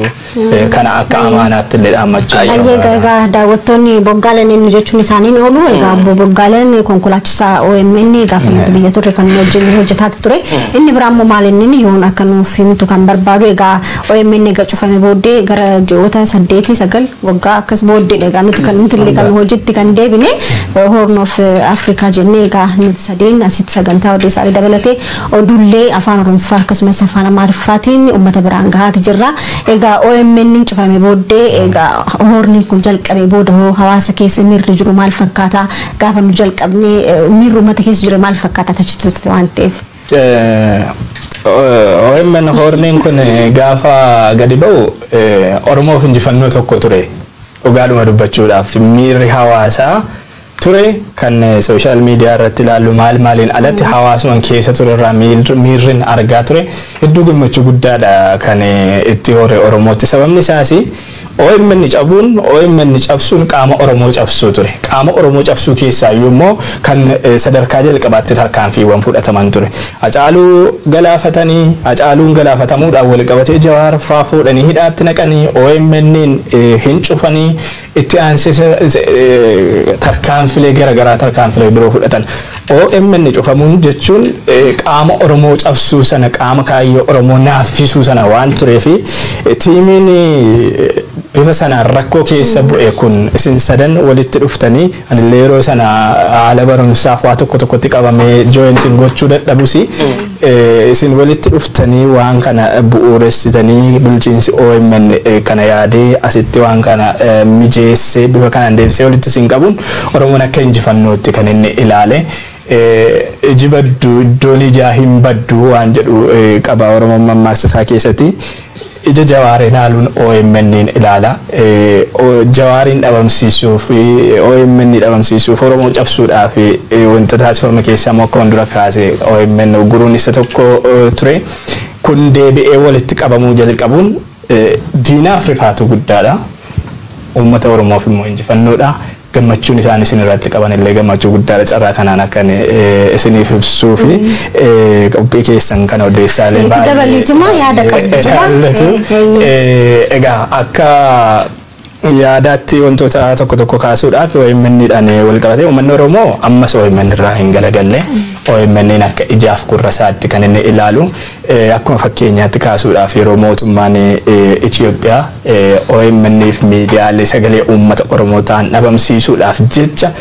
kana akka amaanaatti illee dhaammachuu egaa daawwattoonni Boggaaleen inni jechuun isaaniin oolu egaa Boggaaleen konkolaachisaa OMN gaafa biyya turre kan wajjin hojjetaa ture inni biraammoo maal inni yoon akka nuuf himtu kan barbaadu egaa OMN egaa cufame booddee gara ji'oota 8-9 waggaa akkas booddeedha egaa nuti kan illee kan hojiitti kan deebine Horn of Africa jennee jennee egaa nuti sadeen asitti sagantaa odeessaalee dabalatee oduullee afaan Oromoo akkasumas afaan Amaariffaatiin uummata biraan gahaati jirra. Egaa OMN cufamee booddee egaa horni kun jalqabee booda hawaasa keessa miirri jiru maal fakkaata gaafa nu jalqabnee miirri uummata keessa jiru maal fakkaata tachiisuutti waan ta'eef. OMN horniin kun gaafa gadi ba'u Oromoof injifannoo tokko ture. Dhugaadhuma dubbachuudhaaf miirri hawaasaa ture kan social media irratti ilaallu maaliin alatti hawaasumaan keessa ture irraa miirrin argaa ture hedduu gammachuu guddaadha kan itti hore Oromootti. Sababni isaas OMN cabuun OMN cabsuun qaama Oromoo cabsuu ture. Qaama Oromoo cabsuu keessaa immoo kan sadarkaa jalqabaatti tarkaanfiiwwan fudhataman ture. Hacaaluu galaafatanii Hacaaluun galaafatamuudhaan wal qabatee Jawaar faa fuudhanii hidhaatti naqanii OMN hin cufanii itti aansee tarkaanfilee garaagaraa tarkaanfilee biroo fudhatan. OMN cufamuun jechuun qaama Oromoo cabsuu sana qaama kaayyoo Oromoo naaffisuu sana waan tureefi tiimiin bifa sanaan rakkoo keessa bu'e kun isin sadan walitti dhuftanii anillee yeroo sana haala barumsaaf waa tokkotti qabamee join isin gochuu dadhabusi isin walitti dhuftanii waan kana bu'uuressitanii bulchiinsi OMN kana yaadee asitti waan kana mijeessee bifa kanaan deebisee walitti isin qabuun Oromoon akka injifannootti kan inni ilaale. Ijibaddu iddoon ijaa hin baddu waan jedhu qaba Oromoon mammaaksa keessatti. Ija Jawaariin haaluun OMN ilaala. Jawaariin dhabamsiisuuf OMN dhabamsiisuuf Oromoo cabsuudhaaf wanta taasifame keessaa akka dura kaase OMN guruun isa tokko ture. Kun deebi'ee walitti qabamuu jalqabuun diinaaf rifaatu guddaadha. Uummata Oromoof immoo injifannoodha. Gammachuun isaan isin irratti qaban illee gammachuu guddaadha carraa kanaan akkan isiniif ibsuu fi qophii keessan kana odeessaalee baay'ee dabaliituma yaada qabdu jira. Egaa akka yaadaatti wantoota tokko kaasuudhaaf OMN'dhaan wal qabatee uummanni Oromoo ammas OMN irraa hin galagalle. OMN'n akka ijaaf gurra isaatti kan inni ilaalu akkuma fakkeenyaatti kaasuudhaaf yeroo mootummaan Itoophiyaa OMN'if miidiyaalee sagalee uummata Oromoo ta'an dhabamsiisuudhaaf jecha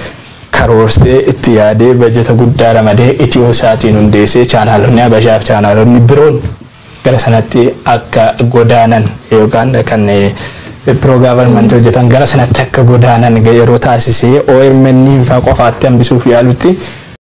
karoorsee itti yaadee bajeta guddaa ramadee Itiyoosatiin hundeessee chaanaalonni Habashaaf chaanaalonni biroon gara sanatti akka godaanan yookaan kan pro-government hojjetan gara sanatti akka godaanan yeroo taasisee OMN'n faa qofaatti hambisuuf yaalutti